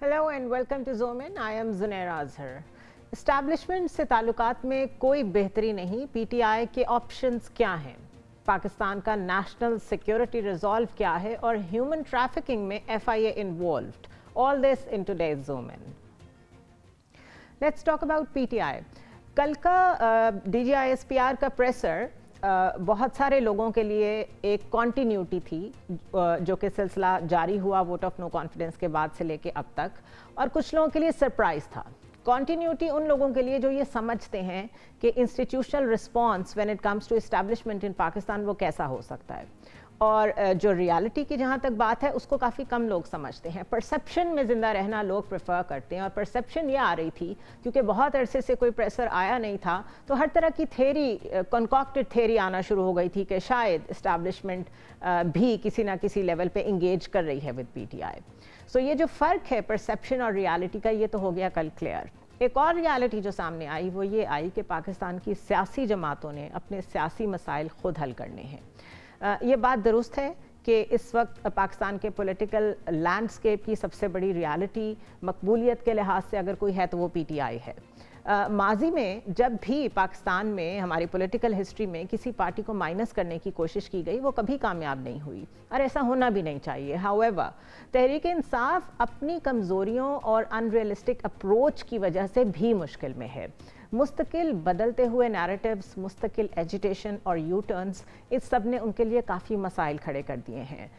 Hello and welcome to Zoom In. I am Zunaira Azhar. Establishment से ताल्लुकात में कोई बेहतरी नहीं, पीटीआई के ऑप्शंस क्या हैं, पाकिस्तान का नेशनल सिक्योरिटी रिजॉल्व क्या है और ह्यूमन ट्रैफिकिंग में FIA involved. All this in today's Zoom In. Let's talk about PTI. कल का DGISPR का प्रेसर बहुत सारे लोगों के लिए एक कॉन्टीन्यूटी थी जो कि सिलसिला जारी हुआ वोट ऑफ नो कॉन्फिडेंस के बाद से लेके अब तक, और कुछ लोगों के लिए सरप्राइज था. कॉन्टीन्यूटी उन लोगों के लिए जो ये समझते हैं कि institutional response when it comes to establishment in Pakistan वो कैसा हो सकता है, और जो रियलिटी की जहाँ तक बात है उसको काफ़ी कम लोग समझते हैं. परसेप्शन में ज़िंदा रहना लोग प्रेफर करते हैं, और परसेप्शन ये आ रही थी क्योंकि बहुत अरसे से कोई प्रेशर आया नहीं था, तो हर तरह की थेरी, कंकॉक्टेड थेरी आना शुरू हो गई थी कि शायद इस्टेब्लिशमेंट भी किसी ना किसी लेवल पे इंगेज कर रही है विद पीटीआई. सो ये जो फ़र्क है परसेप्शन और रियलिटी का, ये तो हो गया कल क्लियर. एक और रियलिटी जो सामने आई वो ये आई कि पाकिस्तान की सियासी जमातों ने अपने सियासी मसाइल खुद हल करने हैं. ये बात दुरुस्त है कि इस वक्त पाकिस्तान के पॉलिटिकल लैंडस्केप की सबसे बड़ी रियलिटी मकबूलियत के लिहाज से अगर कोई है तो वो पीटीआई है. माजी में जब भी पाकिस्तान में हमारी पॉलिटिकल हिस्ट्री में किसी पार्टी को माइनस करने की कोशिश की गई वो कभी कामयाब नहीं हुई, और ऐसा होना भी नहीं चाहिए. हाउएवर, तहरीक इंसाफ अपनी कमज़ोरियों और अनरियलिस्टिक अप्रोच की वजह से भी मुश्किल में है. मुस्तकिल बदलते हुए नैरेटिव्स, मुस्तकिल एजिटेशन और यू टर्न्स, इस सब ने उनके लिए काफ़ी मसाइल खड़े कर दिए हैं.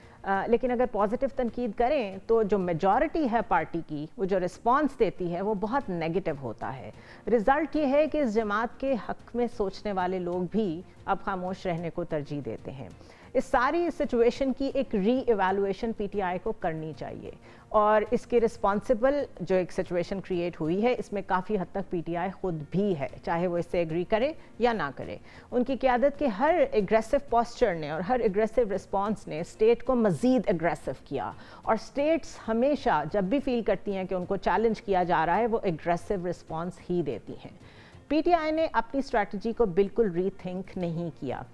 लेकिन अगर पॉजिटिव तनकीद करें तो जो मेजॉरिटी है पार्टी की, वो जो रिस्पांस देती है वो बहुत नेगेटिव होता है. रिज़ल्ट ये है कि इस जमात के हक़ में सोचने वाले लोग भी अब खामोश रहने को तरजीह देते हैं. इस सारी सिचुएशन की एक री एवेलुएशन पीटीआई को करनी चाहिए, और इसकी रिस्पॉन्सिबल जो एक सिचुएशन क्रिएट हुई है इसमें काफ़ी हद तक पीटीआई खुद भी है, चाहे वो इससे एग्री करे या ना करे. उनकी क़यादत के हर एग्रेसिव पोस्चर ने और हर एग्रेसिव रिस्पॉन्स ने स्टेट को मज़ीद एग्रेसिव किया, और स्टेट्स हमेशा जब भी फील करती हैं कि उनको चैलेंज किया जा रहा है वो एग्रेसिव रिस्पॉन्स ही देती हैं. पीटीआई ने अपनी स्ट्रैटेजी को बिल्कुल रीथिंक नहीं किया,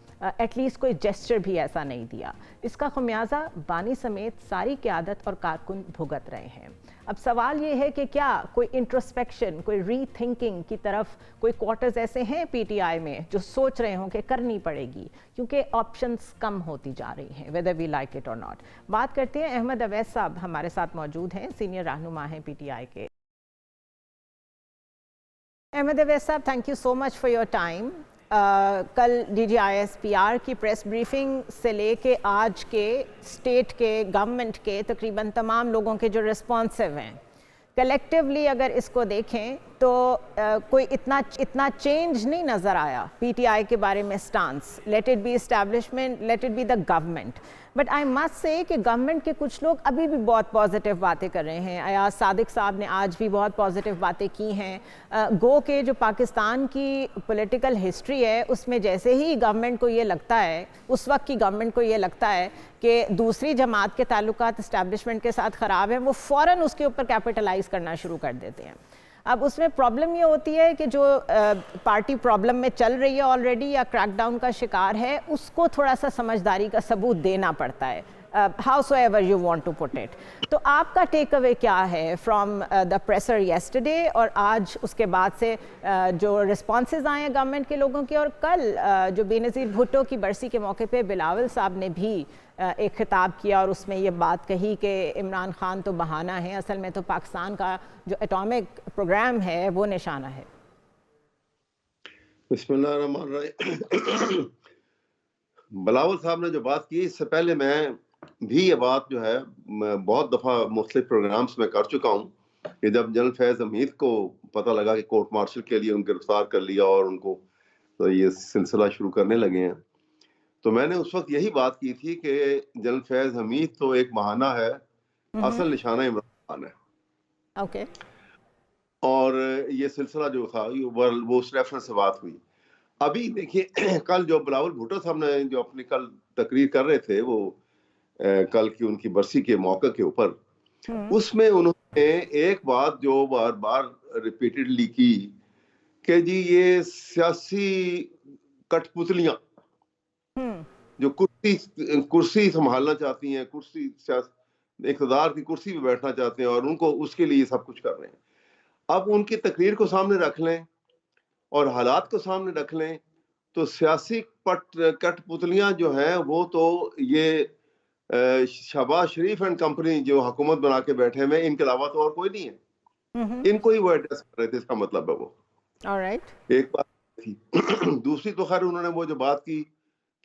एटलीस्ट कोई जेस्चर भी ऐसा नहीं दिया. इसका खमियाजा बानी समेत सारी क़यादत और कारकुन भुगत रहे हैं. अब सवाल ये है कि क्या कोई इंट्रोस्पेक्शन, कोई रीथिंकिंग की तरफ कोई क्वार्टर्स ऐसे हैं पीटीआई में जो सोच रहे हों कि करनी पड़ेगी, क्योंकि ऑप्शंस कम होती जा रही हैं, वेदर वी लाइक इट और नॉट. बात करते हैं, अहमद अवैस साहब हमारे साथ मौजूद हैं, सीनियर रहनुमा हैं पीटीआई के. अहमद अवैस साहब, thank you so much for your time. कल DGISPR की प्रेस ब्रीफिंग से लेके आज के स्टेट के गवर्नमेंट के तकरीबन तमाम लोगों के जो रिस्पॉन्सिव हैं, कलेक्टिवली अगर इसको देखें तो कोई इतना चेंज नहीं नज़र आया पीटीआई के बारे में stance. Let it be establishment, let it be the government, but I must say कि गवर्नमेंट के कुछ लोग अभी भी बहुत पॉजिटिव बातें कर रहे हैं. अयाज सादिक साहब ने आज भी बहुत पॉजिटिव बातें की हैं. गो के जो पाकिस्तान की पॉलिटिकल हिस्ट्री है उसमें जैसे ही गवर्नमेंट को ये लगता है, उस वक्त की गवर्नमेंट को ये लगता है कि दूसरी जमात के ताल्लुकात इस्टेब्लिशमेंट के साथ ख़राब है, वो फ़ौरन उसके ऊपर कैपिटलाइज करना शुरू कर देते हैं. अब उसमें प्रॉब्लम ये होती है कि जो पार्टी प्रॉब्लम में चल रही है ऑलरेडी या क्रैकडाउन का शिकार है, उसको थोड़ा सा समझदारी का सबूत देना पड़ता है, howsoever you want to put it. तो आपका टेक अवे क्या है फ्रॉम द प्रेसर येस्टरडे और आज उसके बाद से जो रिस्पॉन्सेज आए हैं गवर्नमेंट के लोगों के, और कल जो बेनज़ीर भुट्टो की बरसी के मौके पे बिलावल साहब ने भी एक खिताब किया और उसमें ये बात कही कि इमरान खान तो बहाना है, असल में तो पाकिस्तान का जो एटॉमिक प्रोग्राम है वो निशाना है. बिस्मिल्लाहिर्रहमानिर्रहीम. बिलावल साहब ने जो बात की, इससे पहले मैं भी ये बात जो है बहुत दफ़ा मुख्तलिफ प्रोग्राम्स में कर चुका हूँ कि जब जनरल फैज़ हमीद को पता लगा कि कोर्ट मार्शल के लिए उनको गिरफ्तार कर लिया और उनको तो ये सिलसिला शुरू करने लगे हैं, तो मैंने उस वक्त यही बात की थी कि जनरल फैज़ हमीद तो एक बहाना है, असल निशाना इमरान खान है. ओके. और ये सिलसिला जो था वो उस रेफरेंस से बात हुई. अभी देखिए, कल जो बिलावल भुट्टो साहब ने जो अपनी कल तकरीर कर रहे थे, वो कल की उनकी बरसी के मौके के ऊपर, उसमें उन्होंने एक बात जो बार बार रिपीटेडली की कि जी ये सियासी कठपुतलियां जो कुर्सी संभालना चाहती हैं, اقتدار کی کرسی پہ بیٹھنا چاہتے ہیں اور ان کو اس کے لیے سب کچھ کر رہے ہیں. اب ان کی تقریر کو سامنے رکھ لیں اور حالات کو سامنے رکھ لیں تو سیاسی کٹ پتلیاں جو ہیں وہ تو یہ شہباز شریف اینڈ کمپنی جو حکومت بنا کے بیٹھے ہوئے ان کے علاوہ تو اور کوئی نہیں ہے. ان کو ہی وہ ایڈریس کر رہے تھے, اس کا مطلب ہے وہ ایک بات تھی. دوسری تو خیر انہوں نے وہ جو بات کی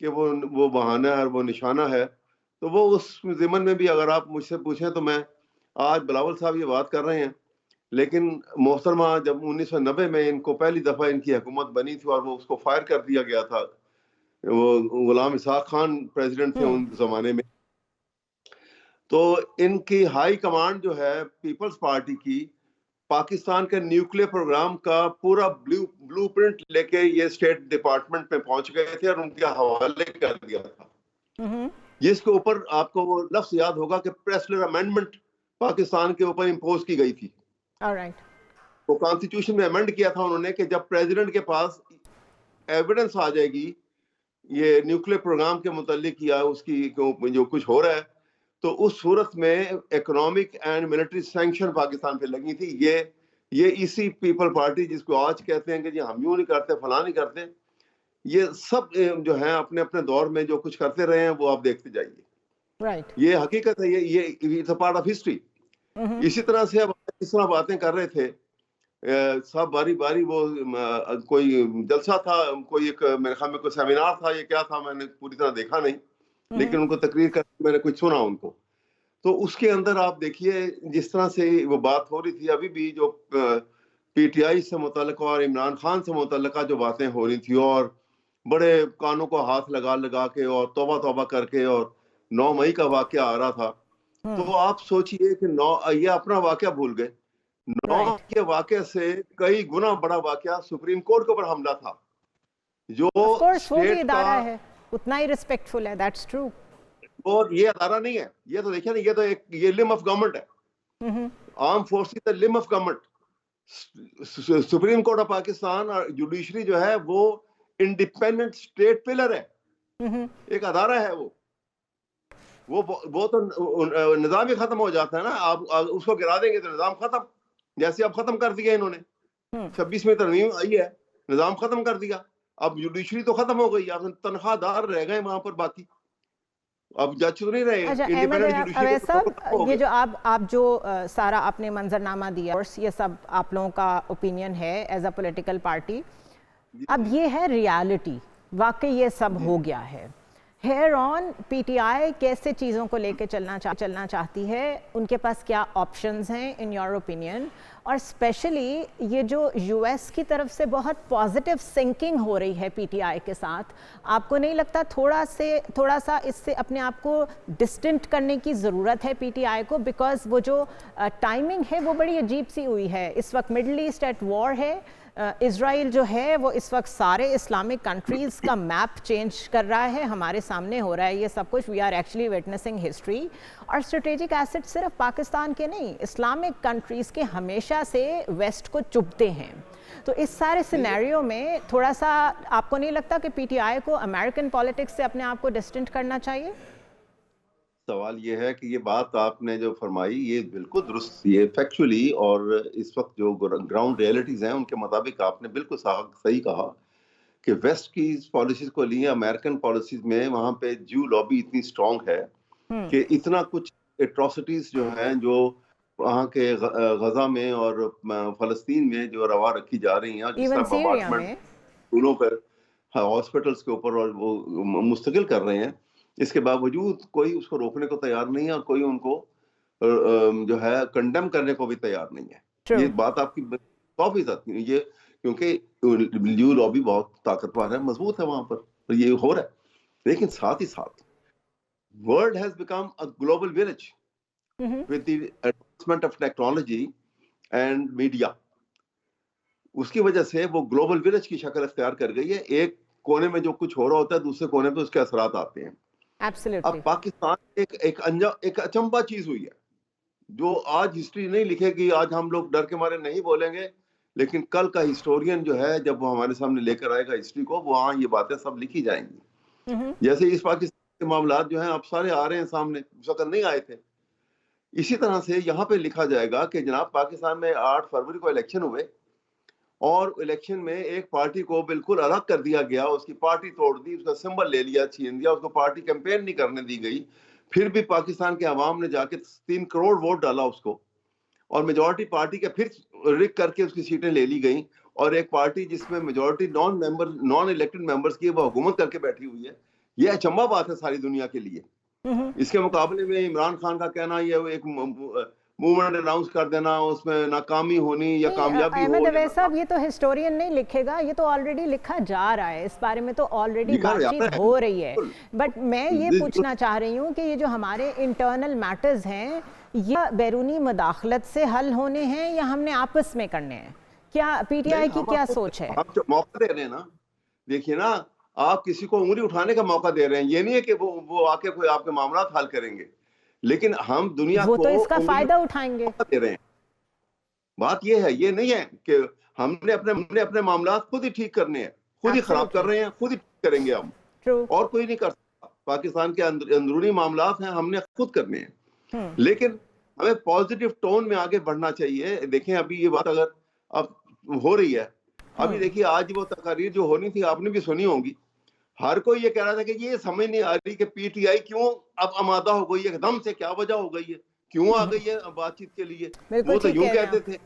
کہ وہ بہانہ ہے اور وہ نشانہ ہے, تو وہ اس ضمن میں بھی اگر آپ مجھ سے پوچھیں تو میں آج بلاول صاحب یہ بات کر رہے ہیں, لیکن محترمہ جب 1990 میں ان کو پہلی دفعہ ان کی حکومت بنی تھی اور وہ اس کو فائر کر دیا گیا تھا, وہ غلام اسحاق خان پریزیڈنٹ تھے ان زمانے میں, تو ان کی ہائی کمانڈ جو ہے پیپلز پارٹی کی پاکستان کے نیوکلیئر پروگرام کا پورا بلو پرنٹ لے کے یہ اسٹیٹ ڈپارٹمنٹ میں پہنچ گئے تھے اور ان کے حوالے کر دیا تھا, جس کے اوپر آپ کو وہ لفظ یاد ہوگا کہ پریسلر امینڈمنٹ پاکستان کے اوپر امپوز کی گئی تھی. وہ کانسٹیٹیوشن میں امینڈ کیا تھا انہوں نے کہ جب پریزیڈنٹ کے پاس ایویڈنس آ جائے گی یہ نیوکلیئر پروگرام کے متعلق یا اس کی جو کچھ ہو رہا ہے, تو اس صورت میں economic and military sanction Pakistan پہ لگی تھی. یہ اسی پیپل پارٹی جس کو آج کہتے ہیں کہ جی ہم یوں نہیں کرتے فلاں نہیں کرتے, یہ سب جو ہیں اپنے اپنے دور میں جو کچھ کرتے رہے ہیں وہ آپ دیکھتے جائیے. یہ حقیقت ہے, یہ پارٹ آف ہسٹری. اسی طرح سے اب اس طرح باتیں کر رہے تھے سب باری باری, وہ کوئی جلسہ تھا, کوئی ایک میرے خیال میں کوئی سیمینار تھا, یہ کیا تھا میں نے پوری طرح دیکھا نہیں, لیکن ان کو تقریر کر میں نے کچھ سنا ان کو, تو اس کے اندر آپ دیکھیے جس طرح سے وہ بات ہو رہی تھی. ابھی بھی جو پی ٹی آئی سے متعلقہ اور عمران خان سے متعلقہ جو باتیں ہو رہی تھی اور بڑے کانوں کو ہاتھ لگا کے اور توبہ توبہ کر کے, اور 9 مئی کا واقعہ آ رہا تھا, تو آپ سوچئے کہ یہ اپنا واقعہ بھول گئے. 9 کے واقعے سے کئی گنا بڑا واقعہ سپریم کورٹ کے اوپر حملہ تھا جو اسٹیٹ کا اتنا ہی ریسپیکٹفل ہے. That's true. اور یہ ادارہ نہیں ہے, یہ تو دیکھیں نا, یہ تو یہ لم آف گورنمنٹ ہے. آرم فورسز ہے لم of government. Supreme court of Pakistan اور جوڈیشری جو ہے وہ انڈیپینڈنٹ اسٹیٹ پلر ہے, ایک ادارہ ہے. وہ تو نظام ہی ختم ہو جاتا ہے نا, آپ اس کو گرا دیں گے تو نظام ختم, جیسے اب ختم کر دیا انہوں نے. 26 ترمیم آئی ہے, نظام ختم کر دیا. اب جوڈیشری تو ختم ہو گئی, آپ تنخواہ دار رہ گئے وہاں پر, باقی اب جج تو نہیں رہے. یہ جو آپ جو سارا آپ نے منظرنامہ دیا, یہ سب آپ لوگوں کا اوپینین ہے ایز اے پولیٹیکل پارٹی. اب یہ ہے ریالٹی, واقعی یہ سب ہو گیا ہے. ہیئر آن پی ٹی آئی کیسے چیزوں کو لے کے چلنا چاہتی ہے, ان کے پاس کیا آپشنز ہیں ان یور اوپینین, اور اسپیشلی یہ جو یو ایس کی طرف سے بہت پازیٹیو سنکنگ ہو رہی ہے پی ٹی آئی کے ساتھ, آپ کو نہیں لگتا تھوڑا سا اس سے اپنے آپ کو ڈسٹنٹ کرنے کی ضرورت ہے پی ٹی آئی کو, بیکاز وہ جو ٹائمنگ ہے وہ بڑی عجیب سی ہوئی ہے. اس وقت مڈل ایسٹ ایٹ وار ہے, اسرائیل جو ہے وہ اس وقت سارے اسلامک کنٹریز کا میپ چینج کر رہا ہے, ہمارے سامنے ہو رہا ہے یہ سب کچھ. We are actually witnessing history. اور اسٹریٹجک ایسٹ صرف پاکستان کے نہیں, اسلامک کنٹریز کے ہمیشہ سے ویسٹ کو چبھتے ہیں. تو اس سارے سینیریو میں تھوڑا سا آپ کو نہیں لگتا کہ پی ٹی آئی کو امریکن پالیٹکس سے اپنے آپ کو ڈسٹنٹ کرنا چاہیے؟ سوال یہ ہے کہ یہ بات آپ نے جو فرمائی یہ بالکل درست, یہ فیکچولی, اور اس وقت جو گراؤنڈ ریئلٹیز ہیں ان کے مطابق آپ نے بالکل صحیح کہا کہ ویسٹ کی پالیسیز کو لیے امریکن پالیسیز میں وہاں پہ جو لابی اتنی اسٹرانگ ہے کہ اتنا کچھ ایٹراسٹیز جو ہیں جو وہاں کے غزہ میں اور فلسطین میں جو روا رکھی جا رہی ہیں, جس طرح بمبارڈمنٹ اسکولوں پر, ہاسپٹلس کے اوپر, اور وہ مستقل کر رہے ہیں, اس کے باوجود کوئی اس کو روکنے کو تیار نہیں ہے اور کوئی ان کو جو ہے کنڈم کرنے کو بھی تیار نہیں ہے. یہ بات آپ کی 100%, یہ کیونکہ لیو لابی بہت طاقتور ہے, مضبوط ہے وہاں پر, یہ ہو رہا ہے. لیکن ساتھ ہی ساتھ world has become a global village with the advancement of technology and media. اس کی وجہ سے وہ گلوبل ولیج کی شکل اختیار کر گئی ہے. ایک کونے میں جو کچھ ہو رہا ہوتا ہے دوسرے کونے پہ اس کے اثرات آتے ہیں. اب پاکستان ایک اچنبا چیز ہوئی ہے جو آج ہسٹری نہیں لکھے گی, آج ہم لوگ ڈر کے مارے نہیں بولیں گے, لیکن کل کا ہسٹورین جو ہے جب وہ ہمارے سامنے لے کر آئے گا ہسٹری کو, وہاں یہ باتیں سب لکھی جائیں گی. جیسے اس پاکستان کے معاملات جو ہیں اب سارے آ رہے ہیں سامنے, اس وقت نہیں آئے تھے. इसी तरह से यहाँ पे लिखा जाएगा कि जनाब पाकिस्तान में 8 फरवरी को इलेक्शन हुए और इलेक्शन में एक पार्टी को बिल्कुल अलग कर दिया गया, उसकी पार्टी तोड़ दी, उसका सिंबल ले लिया, छीन दिया, उसको पार्टी कैंपेन नहीं करने दी गई, फिर भी पाकिस्तान के अवाम ने जाके 3 करोड़ वोट डाला उसको, और मेजॉरिटी पार्टी के फिर रिक करके उसकी सीटें ले ली गई, और एक पार्टी जिसमें मेजॉरिटी नॉन इलेक्टेड मेंबर्स की वो हुकूमत करके बैठी हुई है। ये अचंभा बात है सारी दुनिया के लिए। इसके मुकाबले में इमरान खान का कहना ये एक मूवमेंट अनाउंस कर देना, उसमें नाकामी होनी या कामयाबी अहमद अवैस साहब, ये तो हिस्टोरियन नहीं लिखेगा, ये तो ऑलरेडी लिखा जा रहा है, इस बारे में तो ऑलरेडी बातचीत हो रही है। बट मैं ये पूछना चाह रही हूँ कि ये जो हमारे इंटरनल मैटर्स हैं, ये बैरूनी मुदाखलत से हल होने हैं या हमने आपस में करने हैं? क्या पीटीआई की क्या सोच है? आप जो मौका दे रहे हैं ना, देखिए ना, आप किसी को उंगली उठाने का मौका दे रहे हैं, ये नहीं है कि वो आके कोई आपके मामला हल करेंगे, लेकिन हम दुनिया को तो इसका फायदा उठाएंगे दे रहे हैं। बात ये है, ये नहीं है कि हमने अपने मामला खुद ही ठीक करने हैं, खुद ही खराब कर रहे हैं, खुद ही ठीक करेंगे हम, और कोई नहीं कर सकता। पाकिस्तान के अंदरूनी मामला हैं, हमने खुद करने हैं, लेकिन हमें पॉजिटिव टोन में आगे बढ़ना चाहिए। देखें अभी ये बात अगर अब हो रही है, अभी देखिए आज वो तकारीर जो होनी थी आपने भी सुनी होगी, हर कोई ये कह रहा था कि ये समझ नहीं आ रही कि पीटीआई क्यों अब आमादा हो गई है, एकदम से क्या वजह हो गई है, क्यों आ गई है बातचीत के लिए। वो तो यूं कहते थे,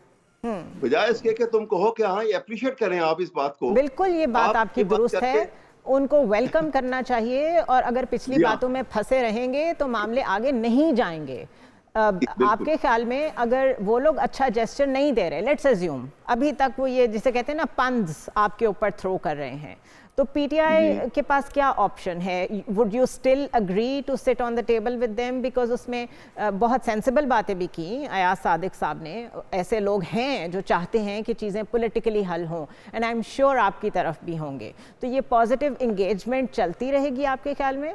बजाय इसके कि तुम कहो कि हाँ ये अप्रिशिएट करें आप इस बात को। बिल्कुल, ये बात आपकी दुरुस्त है, उनको वेलकम करना चाहिए, और अगर पिछली बातों में फंसे रहेंगे तो मामले आगे नहीं जाएंगे। आपके ख्याल में अगर वो लोग अच्छा जेस्चर नहीं दे रहे, लेट्स अज्यूम अभी तक वो ये जिसे कहते हैं ना पंज आपके ऊपर थ्रो कर रहे हैं, तो पीटीआई के पास क्या ऑप्शन है? Would you still agree to sit on the table with them? Because उसमें बहुत सेंसिबल बातें भी की अयाज सादिक साहब ने। ऐसे लोग हैं जो चाहते हैं कि चीज़ें पॉलिटिकली हल हों, एंड आई एम श्योर आपकी तरफ भी होंगे। तो ये पॉजिटिव इंगेजमेंट चलती रहेगी आपके ख्याल में?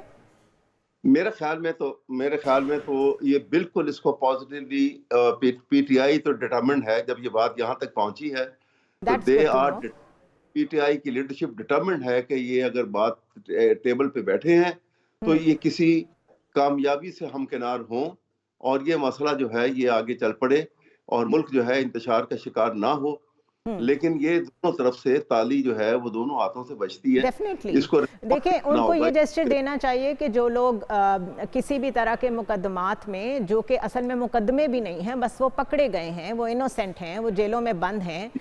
मेरे ख्याल में तो ये बिल्कुल इसको पॉजिटिवली, पीटीआई तो डिटरमिन्ड है। जब ये बात यहाँ तक पहुंची है तो दे आर, पीटीआई की लीडरशिप डिटरमिन्ड है कि ये अगर बात टेबल पे बैठे हैं तो ये किसी कामयाबी से हमकिनार हों और ये मसला जो है ये आगे चल पड़े और मुल्क जो है इंतशार का शिकार ना हो। लेकिन ये दोनों तरफ से ताली जो है वो दोनों हाथों से बचती है। डेफिनेटली देखिए, उनको ये जेस्चर देना चाहिए कि जो लोग किसी भी तरह के मुकदमात में, जो कि असल में मुकदमे भी नहीं हैं, बस वो पकड़े गए हैं, वो इनोसेंट हैं, वो जेलों में बंद हैं,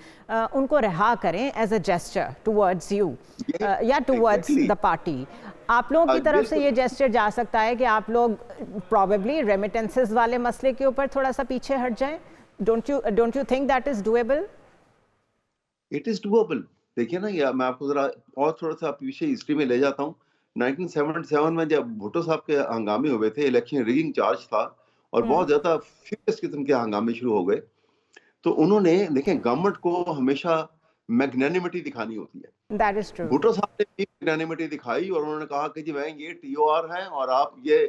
उनको रिहा करें as a gesture towards you या टुवर्ड्स द पार्टी। आप लोगों की तरफ से ये जेस्चर जा सकता है कि आप लोग प्रॉबेबली रेमिटेंसेस वाले मसले के ऊपर थोड़ा सा पीछे हट जाएं। Don't you think that is doable? It is doable. देखिए ना, या मैं आपको जरा और थोड़ा सा पीछे हिस्ट्री में ले जाता हूँ। 1977 में जब भुट्टो साहब के हंगामे हुए थे, इलेक्शन रिगिंग चार्ज था और बहुत ज्यादा फियर्स किस्म के हंगामे शुरू हो गए, तो उन्होंने, देखें, गवर्नमेंट को हमेशा मैग्नेनिमिटी दिखानी होती है। That is true. भुट्टो साहब ने मैग्नेनिमिटी दिखाई और उन्होंने कहा कि जी मैं ये टीओआर है और आप ये,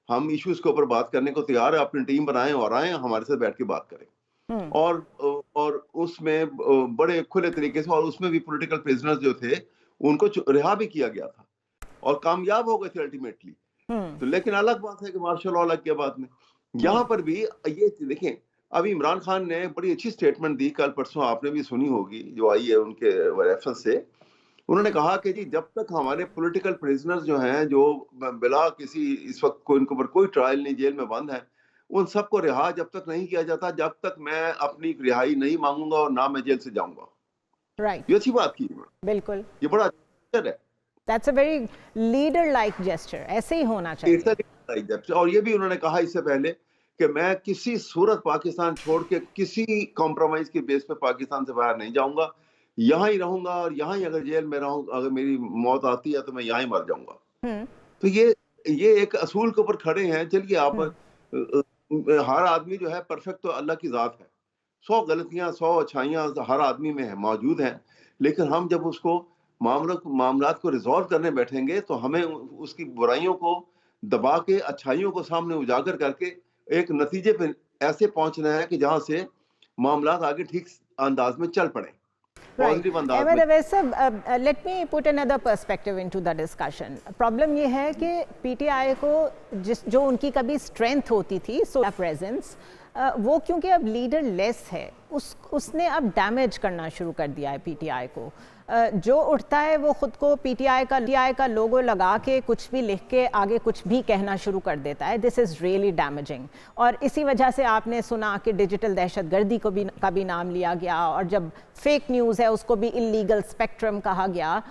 हम इश्यूज के ऊपर बात करने को तैयार है, अपनी टीम बनाएं और आए हमारे साथ बैठ के बात करें। और उसमें बड़े खुले तरीके से, और उसमें भी पॉलिटिकल प्रिजनर्स जो थे उनको रिहा भी किया गया था और कामयाब हो गए थे अल्टीमेटली। तो लेकिन अलग बात है कि मार्शल लॉ लग गया बाद में। यहाँ पर भी ये देखें, अभी इमरान खान ने बड़ी अच्छी स्टेटमेंट दी, कल परसों आपने भी सुनी होगी, जो आई है उनके रेफरेंस से। उन्होंने कहा कि जी जब तक हमारे पॉलिटिकल प्रिजनर्स जो हैं, जो बिला किसी इस वक्त को इनके ऊपर कोई ट्रायल नहीं, जेल में बंद है, उन सबको रिहा जब तक नहीं किया जाता, जब तक मैं अपनी रिहाई नहीं मांगूंगा और ना मैं जेल से जाऊंगा। राइट, ये अच्छी बात की। बिल्कुल, ये बड़ा अच्छा है। That's a very leader like gesture, ऐसे ही होना चाहिए। और ये भी उन्होंने कहा इससे पहले कि मैं किसी सूरत पाकिस्तान छोड़ के किसी कॉम्प्रोमाइज के बेस पे पाकिस्तान से बाहर नहीं जाऊंगा, यहाँ ही रहूंगा और यहाँ ही अगर जेल में रहूं, अगर मेरी मौत आती है तो मैं यहाँ ही मर जाऊंगा। तो ये एक असूल के ऊपर खड़े हैं। चलिए, आप हर आदमी जो है परफेक्ट तो अल्लाह की जात है, 100 गलतियां 100 अच्छाइयां हर आदमी में है, मौजूद हैं, लेकिन हम जब उसको मामलात को रिजॉल्व करने बैठेंगे तो हमें उसकी बुराइयों को दबा के अच्छाइयों को सामने उजागर करके एक नतीजे पे ऐसे पहुंचना है कि जहां से मामलात आगे ठीक अंदाज में चल पड़े। पॉजिटिव अंदाज अहमद में। अवैस साहब, let me put another perspective into the discussion. Problem ये है कि पीटीआई को जो उनकी कभी स्ट्रेंथ होती थी, सो प्रेजेंस, वो क्योंकि अब लीडर लेस है, उसने अब डैमेज करना शुरू कर दिया है पीटीआई को। जो उठता है वो खुद को पीटीआई का लोगो लगा के कुछ भी लिख के आगे कुछ भी कहना शुरू कर देता है। This is really damaging. और इसी वजह से आपने सुना कि डिजिटल दहशतगर्दी का भी नाम लिया गया, और जब फेक न्यूज़ है उसको भी इलीगल स्पेक्ट्रम कहा गया।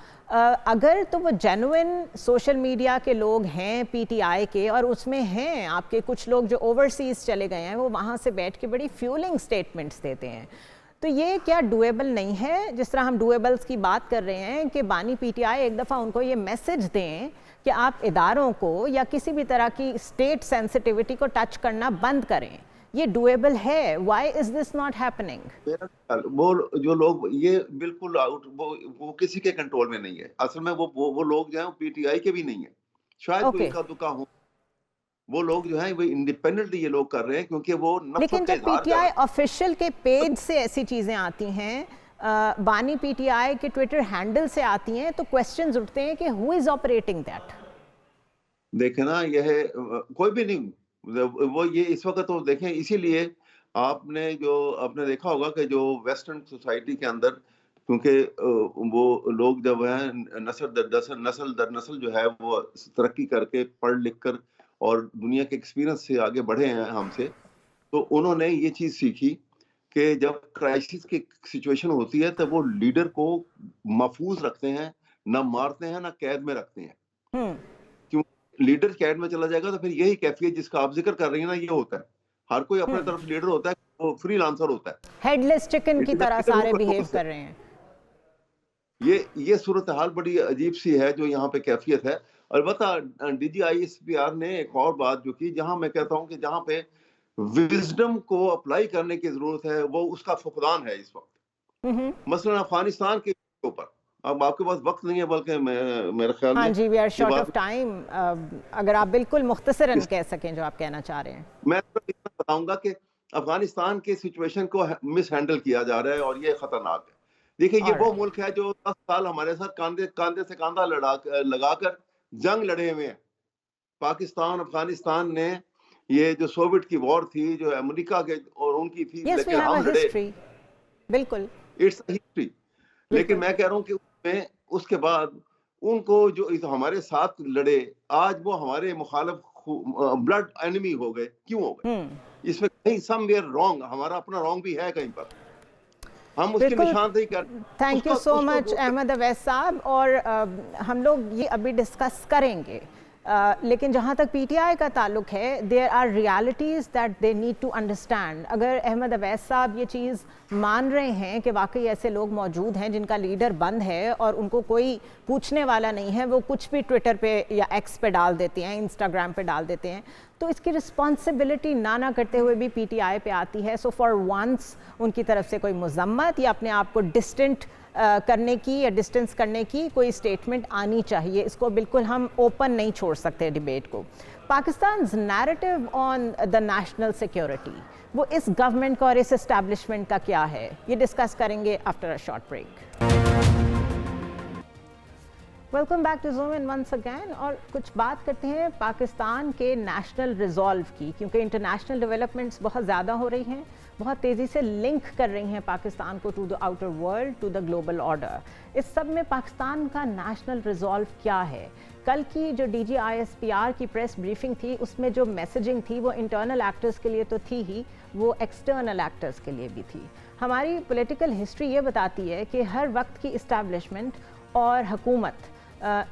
अगर तो वो जेन्युइन सोशल मीडिया के लोग हैं पीटीआई के, और उसमें हैं आपके कुछ लोग जो ओवरसीज़ चले गए हैं, वो वहाँ से बैठ के बड़ी फ्यूलिंग स्टेटमेंट्स देते हैं, तो ये क्या डुएबल नहीं है? जिस तरह हम डुएबल्स की बात कर रहे हैं कि बानी पीटीआई एक दफ़ा उनको ये मैसेज दें कि आप इदारों को या किसी भी तरह की स्टेट सेंसिटिविटी को टच करना बंद करें, ये डुएबल है। Why is this not happening? वो जो लोग, ये बिल्कुल वो किसी के कंट्रोल में नहीं है। असल में वो लोग जो हैं पीटीआई के भी नहीं है, शायद कोई इक्का दुक्का हो। वो लोग जो हैं वो इंडिपेंडेंटली ये लोग कर रहे हैं, क्योंकि वो लेकिन जब पीटीआई ऑफिशियल के पेज से ऐसी चीजें आती हैं, बानी पीटीआई के ट्विटर हैंडल से आती हैं, तो क्वेश्चंस उठते हैं कि हु इज ऑपरेटिंग दैट? देखें ना, यह कोई भी नहीं, वो ये इस वक्त तो देखें, इसीलिए आपने देखा होगा कि जो वेस्टर्न सोसाइटी के अंदर, क्योंकि वो लोग जब हैं नस्ल दर नस्ल जो है वो तरक्की करके पढ़ लिख कर और दुनिया के एक्सपीरियंस से आगे बढ़े हैं हमसे, तो उन्होंने ये चीज़ सीखी कि जब क्राइसिस की सिचुएशन होती है तो वो लीडर को महफूज रखते हैं, ना मारते हैं ना कैद में रखते हैं। क्यों? लीडर कैद में चला जाएगा तो फिर यही कैफियत जिसका आप जिक्र कर रही हैं ना, ये होता है। हर कोई अपने तरफ लीडर होता है, वो फ्रीलांसर होता है, हेडलेस चिकन की तरह सारे बिहेव कर रहे हैं। ये सूरत हाल बड़ी अजीब सी है जो यहाँ पे कैफियत है। अलबत्ता डीजीआईएसपीआर ने एक और बात जो की, जहां मैं कहता हूं कि जहां पे विजडम को अप्लाई करने की जरूरत है, वो उसका फुकदान है इस वक्त। मसलन अफगानिस्तान के ऊपर, अब आपके पास वक्त नहीं है, बल्कि मेरे ख्याल में, हाँ जी, we are short of time. अगर आप बिल्कुल मुख्तसरन कह सकें जो आप कहना चाह रहे हैं। मैं इतना बताऊंगा कि अफगानिस्तान के सिचुएशन को मिस हैंडल किया जा रहा है और ये खतरनाक है। देखिए, ये वो मुल्क है जो 10 साल हमारे साथ कांधे से कांधा लगाकर जंग लड़े हुए हैं। पाकिस्तान अफगानिस्तान ने, ये जो सोवियत की वॉर थी, जो अमेरिका के और उनकी थी, लेकिन हम लड़े। बिल्कुल, इट्स हिस्ट्री। लेकिन मैं कह रहा हूं कि उसमें उसके बाद उनको जो हमारे साथ लड़े, आज वो हमारे मुखालिफ ब्लड एनिमी हो गए। क्यों हो गए? इसमें कहीं समवेयर रॉन्ग, हमारा अपना रॉन्ग भी है कहीं पर, हम उसकी निशानदेही कर। Thank you so much Ahmad Awais sahab. और हम लोग ये अभी डिस्कस करेंगे, लेकिन जहाँ तक पीटीआई का ताल्लुक है, there are realities that they need to understand. अगर अहमद अवैस साहब ये चीज़ मान रहे हैं कि वाकई ऐसे लोग मौजूद हैं जिनका लीडर बंद है और उनको कोई पूछने वाला नहीं है, वो कुछ भी ट्विटर पे या एक्स पे डाल देते हैं, इंस्टाग्राम पे डाल देते हैं, तो इसकी रिस्पॉन्सिबिलिटी ना करते हुए भी पीटीआई पे आती है। सो फॉर वंस उनकी तरफ से कोई मजम्मत या अपने आप को डिस्टेंट करने की या डिस्टेंस करने की कोई स्टेटमेंट आनी चाहिए। इसको बिल्कुल हम ओपन नहीं छोड़ सकते डिबेट को। Pakistan narrative on the national security, वो इस गवर्नमेंट का और इस एस्टैब्लिशमेंट का क्या है, ये डिस्कस करेंगे after a short break. Welcome back to Zoom In once again. और कुछ बात करते हैं पाकिस्तान के नेशनल रिजॉल्व की, क्योंकि इंटरनेशनल डेवलपमेंट्स बहुत ज़्यादा हो रही हैं, बहुत तेज़ी से लिंक कर रही हैं पाकिस्तान को to the outer world, to the global order. इस सब में पाकिस्तान का नेशनल रिजॉल्व क्या है? कल की जो डीजीआईएसपीआर की प्रेस ब्रीफिंग थी, उसमें जो मैसेजिंग थी वो इंटरनल एक्टर्स के लिए तो थी ही, वो एक्सटर्नल एक्टर्स के लिए भी थी। हमारी पॉलिटिकल हिस्ट्री ये बताती है कि हर वक्त की इस्टेब्लिशमेंट और हुकूमत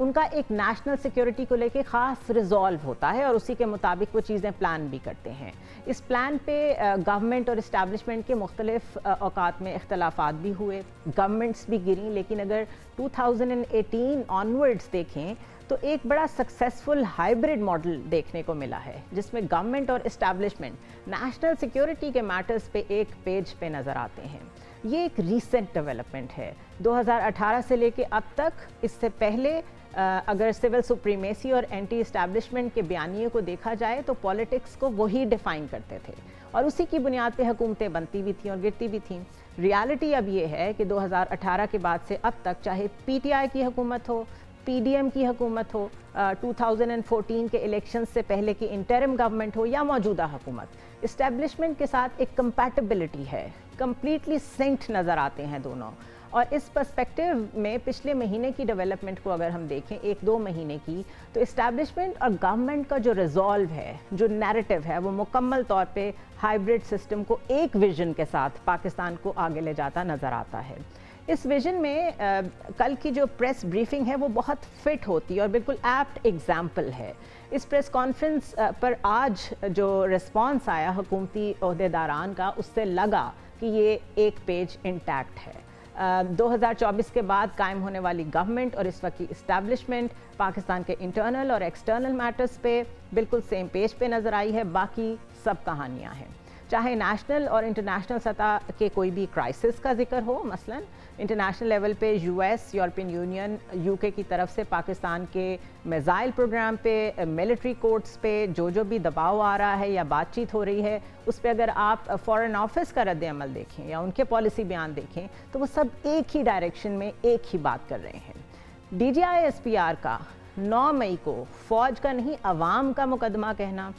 उनका एक नेशनल सिक्योरिटी को लेके ख़ास रिजॉल्व होता है और उसी के मुताबिक वो चीज़ें प्लान भी करते हैं। इस प्लान पे गवर्नमेंट और इस्टेब्लिशमेंट के मुख्तलिफ औकात में इख्तलाफात भी हुए, गवर्नमेंट्स भी गिरी, लेकिन अगर 2018 ऑनवर्ड्स देखें तो एक बड़ा सक्सेसफुल हाइब्रिड मॉडल देखने को मिला है, जिसमें गवर्नमेंट और इस्टेब्लिशमेंट नेशनल सिक्योरिटी के मैटर्स पे एक पेज पे नज़र आते हैं। ये एक रीसेंट डेवलपमेंट है 2018 से लेके अब तक। इससे पहले अगर सिविल सुप्रीमेसी और एंटी इस्टेब्लिशमेंट के बयानिए को देखा जाए तो पॉलिटिक्स को वही डिफ़ाइन करते थे और उसी की बुनियाद पे हुकूमतें बनती भी थीं और गिरती भी थीं। ریالٹی اب یہ ہے کہ 2018 کے بعد سے اب تک چاہے پی ٹی آئی کی حکومت ہو، پی ڈی ایم کی حکومت ہو، 2014 کے الیکشن سے پہلے کی انٹرم گورنمنٹ ہو یا موجودہ حکومت، اسٹیبلشمنٹ کے ساتھ ایک کمپیٹیبلٹی ہے، کمپلیٹلی سنکڈ نظر آتے ہیں دونوں. اور اس پرسپیکٹو میں پچھلے مہینے کی ڈیولپمنٹ کو اگر ہم دیکھیں 1-2 مہینے کی، تو اسٹیبلشمنٹ اور گورنمنٹ کا جو ریزالو ہے، جو نیریٹو ہے، وہ مکمل طور پہ ہائیبرڈ سسٹم کو ایک ویژن کے ساتھ پاکستان کو آگے لے جاتا نظر آتا ہے. اس ویژن میں کل کی جو پریس بریفنگ ہے وہ بہت فٹ ہوتی ہے اور بالکل ایپٹ ایگزامپل ہے. اس پریس کانفرنس پر آج جو رسپانس آیا حکومتی عہدیداران کا، اس سے لگا کہ یہ ایک پیج انٹیکٹ ہے. 2024 کے بعد قائم ہونے والی گورنمنٹ اور اس وقت کی اسٹیبلشمنٹ پاکستان کے انٹرنل اور ایکسٹرنل میٹرز پہ بالکل سیم پیج پہ نظر آئی ہے. باقی سب کہانیاں ہیں، چاہے نیشنل اور انٹرنیشنل سطح کے کوئی بھی کرائسس کا ذکر ہو. مثلا انٹرنیشنل لیول پہ U S, European union, you کے کی طرف سے پاکستان کے میزائل پروگرام پہ، ملٹری کورٹس پہ جو بھی دباؤ آ رہا ہے یا بات چیت ہو رہی ہے، اس پہ اگر آپ فارن آفس کا رد عمل دیکھیں یا ان کے پالیسی بیان دیکھیں تو وہ سب ایک ہی ڈائریکشن میں ایک ہی بات کر رہے ہیں. D G I S P R کا 9 مئی کو فوج کا نہیں عوام کا مقدمہ کہنا،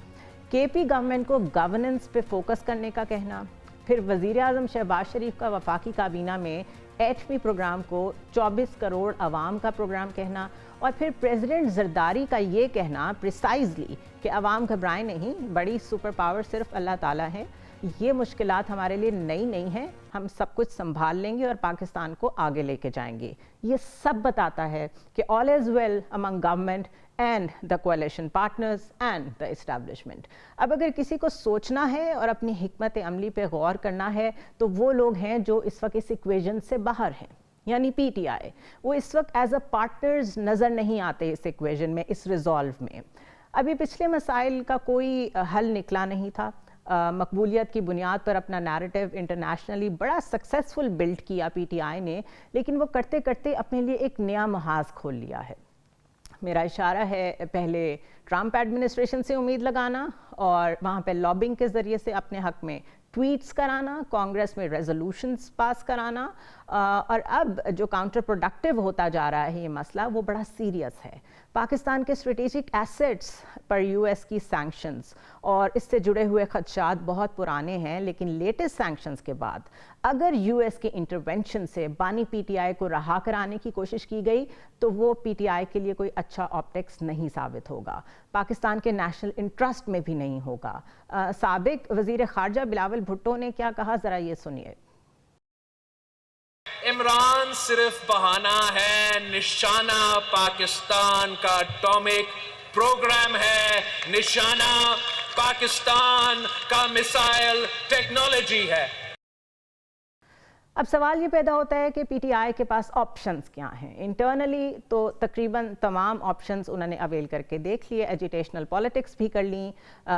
کے پی گورنمنٹ کو گورننس پہ فوکس کرنے کا کہنا، پھر وزیر اعظم شہباز شریف کا وفاقی کابینہ میں ایٹمی پروگرام کو 24 کروڑ عوام کا پروگرام کہنا، اور پھر پریزیڈنٹ زرداری کا یہ کہنا پریسائزلی کہ عوام گھبرائیں نہیں، بڑی سپر پاور صرف اللہ تعالیٰ ہے. یہ مشکلات ہمارے لیے نئی نہیں ہیں، ہم سب کچھ سنبھال لیں گے اور پاکستان کو آگے لے کے جائیں گے. یہ سب بتاتا ہے کہ all is well among government and the coalition partners and the establishment. اب اگر کسی کو سوچنا ہے اور اپنی حکمت عملی پہ غور کرنا ہے تو وہ لوگ ہیں جو اس وقت اس ایکویژن سے باہر ہیں، یعنی پی ٹی آئی. وہ اس وقت ایز اے پارٹنرز نظر نہیں آتے اس ایکویژن میں، اس ریزالو میں. ابھی پچھلے مسائل کا کوئی حل نکلا نہیں تھا. مقبولیت کی بنیاد پر اپنا نیریٹو انٹرنیشنلی بڑا سکسیسفل بلڈ کیا پی ٹی آئی نے، لیکن وہ کرتے کرتے اپنے لیے ایک نیا محاذ کھول لیا ہے. میرا اشارہ ہے پہلے ٹرمپ ایڈمنسٹریشن سے امید لگانا اور وہاں پہ لابنگ کے ذریعے سے اپنے حق میں ٹویٹس کرانا، کانگریس میں ریزولوشنز پاس کرانا، اور اب جو کاؤنٹر پروڈکٹیو ہوتا جا رہا ہے یہ مسئلہ، وہ بڑا سیریس ہے. پاکستان کے اسٹریٹجک ایسٹس پر یو ایس کی سینکشنز اور اس سے جڑے ہوئے خدشات بہت پرانے ہیں، لیکن لیٹسٹ سینکشنز کے بعد اگر یو ایس کے انٹرونشن سے بانی پی ٹی آئی کو رہا کرانے کی کوشش کی گئی تو وہ پی ٹی آئی کے لیے کوئی اچھا آپٹکس نہیں ثابت ہوگا، پاکستان کے نیشنل انٹرسٹ میں بھی نہیں ہوگا. سابق وزیر خارجہ بلاول بھٹو نے کیا کہا، ذرا یہ سنیے. عمران صرف بہانہ ہے، نشانہ پاکستان کا اٹامک پروگرام ہے، نشانہ پاکستان کا میزائل ٹیکنالوجی ہے. اب سوال یہ پیدا ہوتا ہے کہ پی ٹی آئی کے پاس آپشنز کیا ہیں. انٹرنلی تو تقریباً تمام آپشنز انہوں نے اویل کر کے دیکھ لیے، ایجیٹیشنل پالیٹکس بھی کر لیں،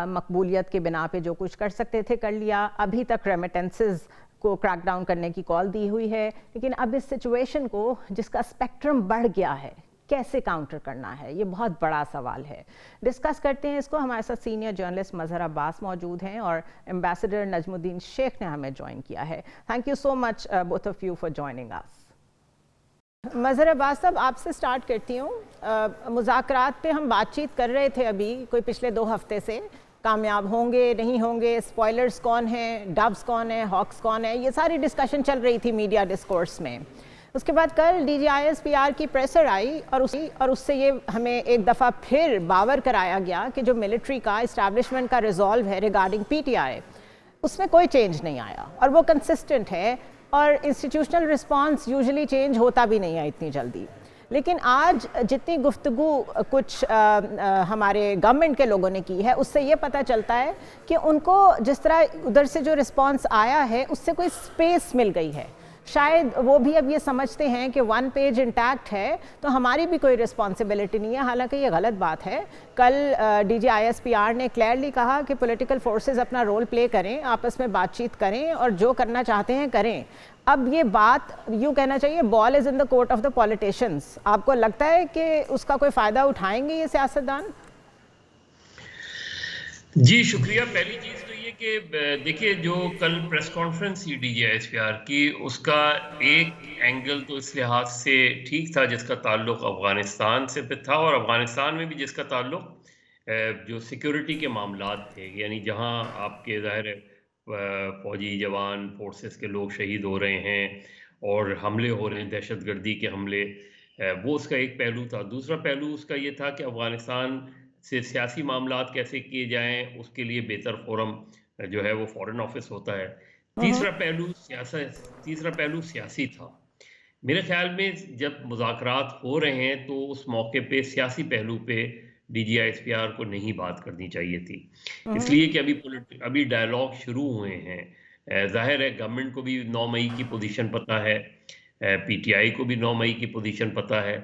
مقبولیت کے بنا پہ جو کچھ کر سکتے تھے کر لیا. ابھی تک ریمیٹنسز کو کریک ڈاؤن کرنے کی کال دی ہوئی ہے، لیکن اب اس سچویشن کو جس کا اسپیکٹرم بڑھ گیا ہے کیسے کاؤنٹر کرنا ہے، یہ بہت بڑا سوال ہے. ڈسکس کرتے ہیں اس کو. ہمارے ساتھ سینئر جرنلسٹ مظہر عباس موجود ہیں اور ایمبیسڈر نجم الدین شیخ نے ہمیں جوائن کیا ہے. Thank you so much both of you for joining us. Mazhar Abbas صاحب، آپ سے سٹارٹ کرتی ہوں. مذاکرات پہ ہم بات چیت کر رہے تھے ابھی کوئی پچھلے 2 ہفتے سے، کامیاب ہوں گے نہیں ہوں گے، اسپوائلرز کون ہیں، ڈبز کون ہیں، ہاکس کون ہیں، یہ ساری ڈسکشن چل رہی تھی میڈیا ڈسکورس میں. اس کے بعد کل D G I S P R کی پریسر آئی اور اس سے یہ ہمیں ایک دفعہ پھر باور کرایا گیا کہ جو ملٹری کا اسٹیبلشمنٹ کا ریزالو ہے ریگارڈنگ پی ٹی آئی، اس میں کوئی چینج نہیں آیا اور وہ کنسسٹنٹ ہے، اور انسٹیٹیوشنل رسپانس یوزلی چینج ہوتا بھی نہیں ہے اتنی جلدی. لیکن آج جتنی گفتگو کچھ ہمارے گورنمنٹ کے لوگوں نے کی ہے اس سے یہ پتہ چلتا ہے کہ ان کو جس طرح ادھر سے جو رسپانس آیا ہے اس سے کوئی سپیس مل گئی ہے. شاید وہ بھی اب یہ سمجھتے ہیں کہ 1 پیج انٹیکٹ ہے تو ہماری بھی کوئی رسپانسبلٹی نہیں ہے، حالانکہ یہ غلط بات ہے. کل D G I S P R نے کلیئرلی کہا کہ پولیٹیکل فورسز اپنا رول پلے کریں، آپس میں بات چیت کریں اور جو کرنا چاہتے ہیں کریں. اب یہ بات یوں کہنا چاہیے ball is in the court of the politicians. آپ کو لگتا ہے کہ اس کا کوئی فائدہ اٹھائیں گے یہ سیاستدان؟ جی شکریہ. پہلی چیز تو یہ کہ دیکھیے جو کل پریس کانفرنس تھی DGISPR کی، اس کا ایک اینگل تو اس لحاظ سے ٹھیک تھا جس کا تعلق افغانستان سے پہ تھا، اور افغانستان میں بھی جس کا تعلق جو سیکیورٹی کے معاملات تھے، یعنی جہاں آپ کے ظاہر فوجی جوان فورسز کے لوگ شہید ہو رہے ہیں اور حملے ہو رہے ہیں، دہشت گردی کے حملے، وہ اس کا ایک پہلو تھا۔ دوسرا پہلو اس کا یہ تھا کہ افغانستان سے سیاسی معاملات کیسے کیے جائیں، اس کے لیے بہتر فورم جو ہے وہ فورن آفس ہوتا ہے۔ تیسرا پہلو سیاسی تھا۔ میرے خیال میں جب مذاکرات ہو رہے ہیں تو اس موقع پہ سیاسی پہلو پہ DGISPR کو نہیں بات کرنی چاہیے تھی، اس لیے کہ ابھی ڈائلاگ شروع ہوئے ہیں۔ ظاہر ہے گورنمنٹ کو بھی 9 مئی کی پوزیشن پتہ ہے، PTI کو بھی 9 مئی کی پوزیشن پتہ ہے،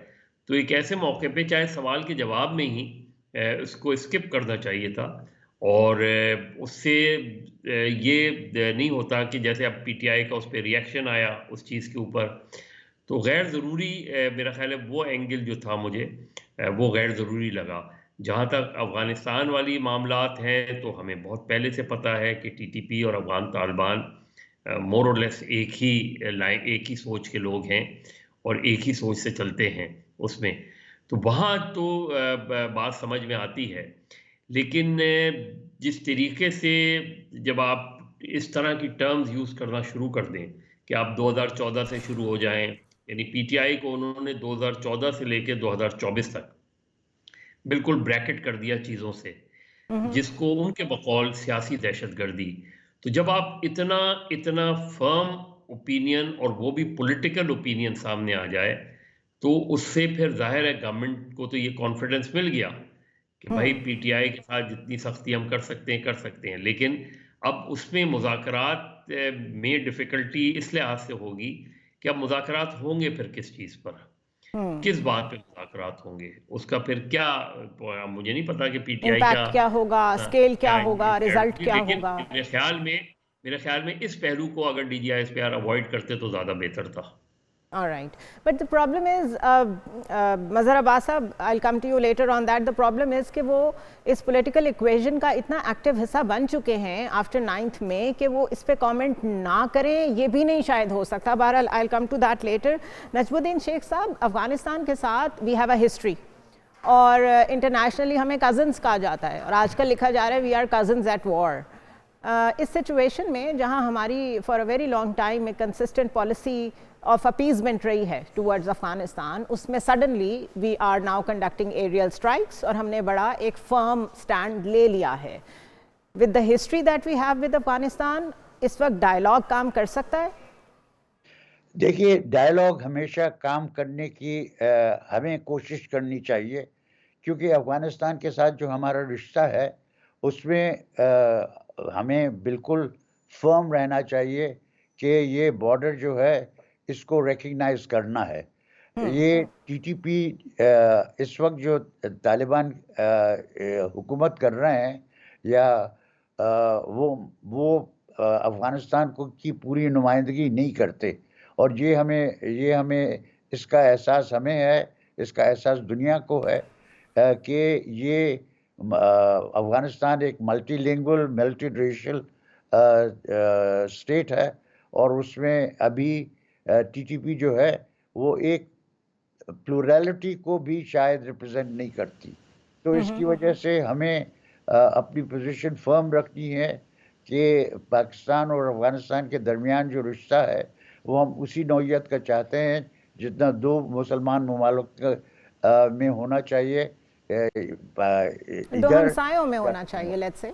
تو ایک ایسے موقع پہ چاہے سوال کے جواب میں ہی اس کو اسکپ کرنا چاہیے تھا، اور اس سے یہ نہیں ہوتا کہ جیسے اب PTI کا اس پہ ریئیکشن آیا اس چیز کے اوپر، تو غیر ضروری میرا خیال ہے وہ اینگل جو تھا مجھے وہ غیر ضروری لگا۔ جہاں تک افغانستان والی معاملات ہیں تو ہمیں بہت پہلے سے پتہ ہے کہ TTP اور افغان طالبان مور اور لیس ایک ہی سوچ کے لوگ ہیں اور ایک ہی سوچ سے چلتے ہیں اس میں، تو وہاں تو بات سمجھ میں آتی ہے۔ لیکن جس طریقے سے جب آپ اس طرح کی ٹرمز یوز کرنا شروع کر دیں کہ آپ 2014 سے شروع ہو جائیں، یعنی PTI کو انہوں نے 2014 سے لے کے 2024 تک بالکل بریکٹ کر دیا چیزوں سے، جس کو ان کے بقول سیاسی دہشت گردی، تو جب آپ اتنا فرم اوپینین اور وہ بھی پولیٹیکل اوپینین سامنے آ جائے تو اس سے پھر ظاہر ہے گورنمنٹ کو تو یہ کانفیڈنس مل گیا کہ بھائی PTI کے ساتھ جتنی سختی ہم کر سکتے ہیں، لیکن اب اس میں مذاکرات میں ڈیفیکلٹی اس لحاظ سے ہوگی کہ اب مذاکرات ہوں گے پھر کس چیز پر، کس بات پہ مذاکرات ہوں گے، اس کا پھر کیا، مجھے نہیں پتا کہ PTI امپیکٹ کیا ہوگا، اسکیل کیا ہوگا، ریزلٹ کیا ہوگا۔ میرے خیال میں اس پہلو کو اگر DGISPR اوائڈ کرتے تو زیادہ بہتر تھا۔ All right. But the problem is, Mazhar Abbas صاحب, I'll come to you later on that. The problem is کہ وہ اس political equation کا اتنا active حصہ بن چکے ہیں after 9th میں کہ وہ اس پہ comment نہ کریں، یہ بھی نہیں شاید ہو سکتا۔ بہرحال I'll come to that later. نجم الدین شیخ صاحب، افغانستان کے ساتھ we have a history اور انٹرنیشنلی ہمیں cousins کہا جاتا ہے، اور آج کل لکھا جا رہا ہے we are cousins at war. اس سچویشن میں جہاں ہماری for a very long time ایک کنسسٹنٹ پالیسی آف اپیزمنٹ رہی ہے ٹورڈز افغانستان، اس میں suddenly we are now conducting aerial strikes اور ہم نے بڑا ایک فرم اسٹینڈ لے لیا ہے۔ With the history that we have with Afghanistan, اس وقت ڈائلاگ کام کر سکتا ہے؟ دیکھیے، ڈائلاگ ہمیشہ کام کرنے کی ہمیں کوشش کرنی چاہیے، کیونکہ افغانستان کے ساتھ جو ہمارا رشتہ ہے اس میں ہمیں بالکل فرم رہنا چاہیے کہ یہ بارڈر جو ہے اس کو ریکگنائز کرنا ہے۔ یہ TTP اس وقت جو طالبان حکومت کر رہے ہیں یا وہ افغانستان کی پوری نمائندگی نہیں کرتے، اور یہ ہمیں اس کا احساس ہمیں ہے، اس کا احساس دنیا کو ہے کہ یہ افغانستان ایک multi lingual multi racial state ہے، اور اس میں ابھی TTP جو ہے وہ ایک پلورالٹی کو بھی شاید ریپرزینٹ نہیں کرتی، تو اس کی وجہ سے ہمیں اپنی پوزیشن فرم رکھنی ہے کہ پاکستان اور افغانستان کے درمیان جو رشتہ ہے وہ ہم اسی نوعیت کا چاہتے ہیں جتنا دو مسلمان ممالک میں ہونا چاہیے، دو ہمسایوں میں ہونا چاہیے، لیٹس سے۔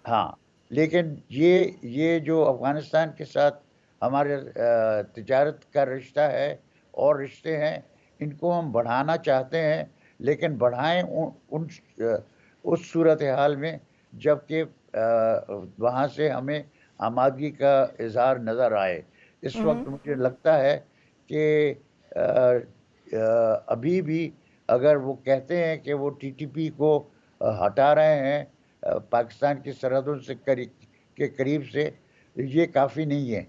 ہاں، لیکن یہ جو افغانستان کے ساتھ ہمارے تجارت کا رشتہ ہے اور رشتے ہیں، ان کو ہم بڑھانا چاہتے ہیں، لیکن بڑھائیں اس صورتحال میں جب کہ وہاں سے ہمیں آمادگی کا اظہار نظر آئے۔ اس وقت مجھے لگتا ہے کہ ابھی بھی اگر وہ کہتے ہیں کہ وہ TTP کو ہٹا رہے ہیں پاکستان کی سرحدوں سے کے قریب سے، یہ کافی نہیں ہے۔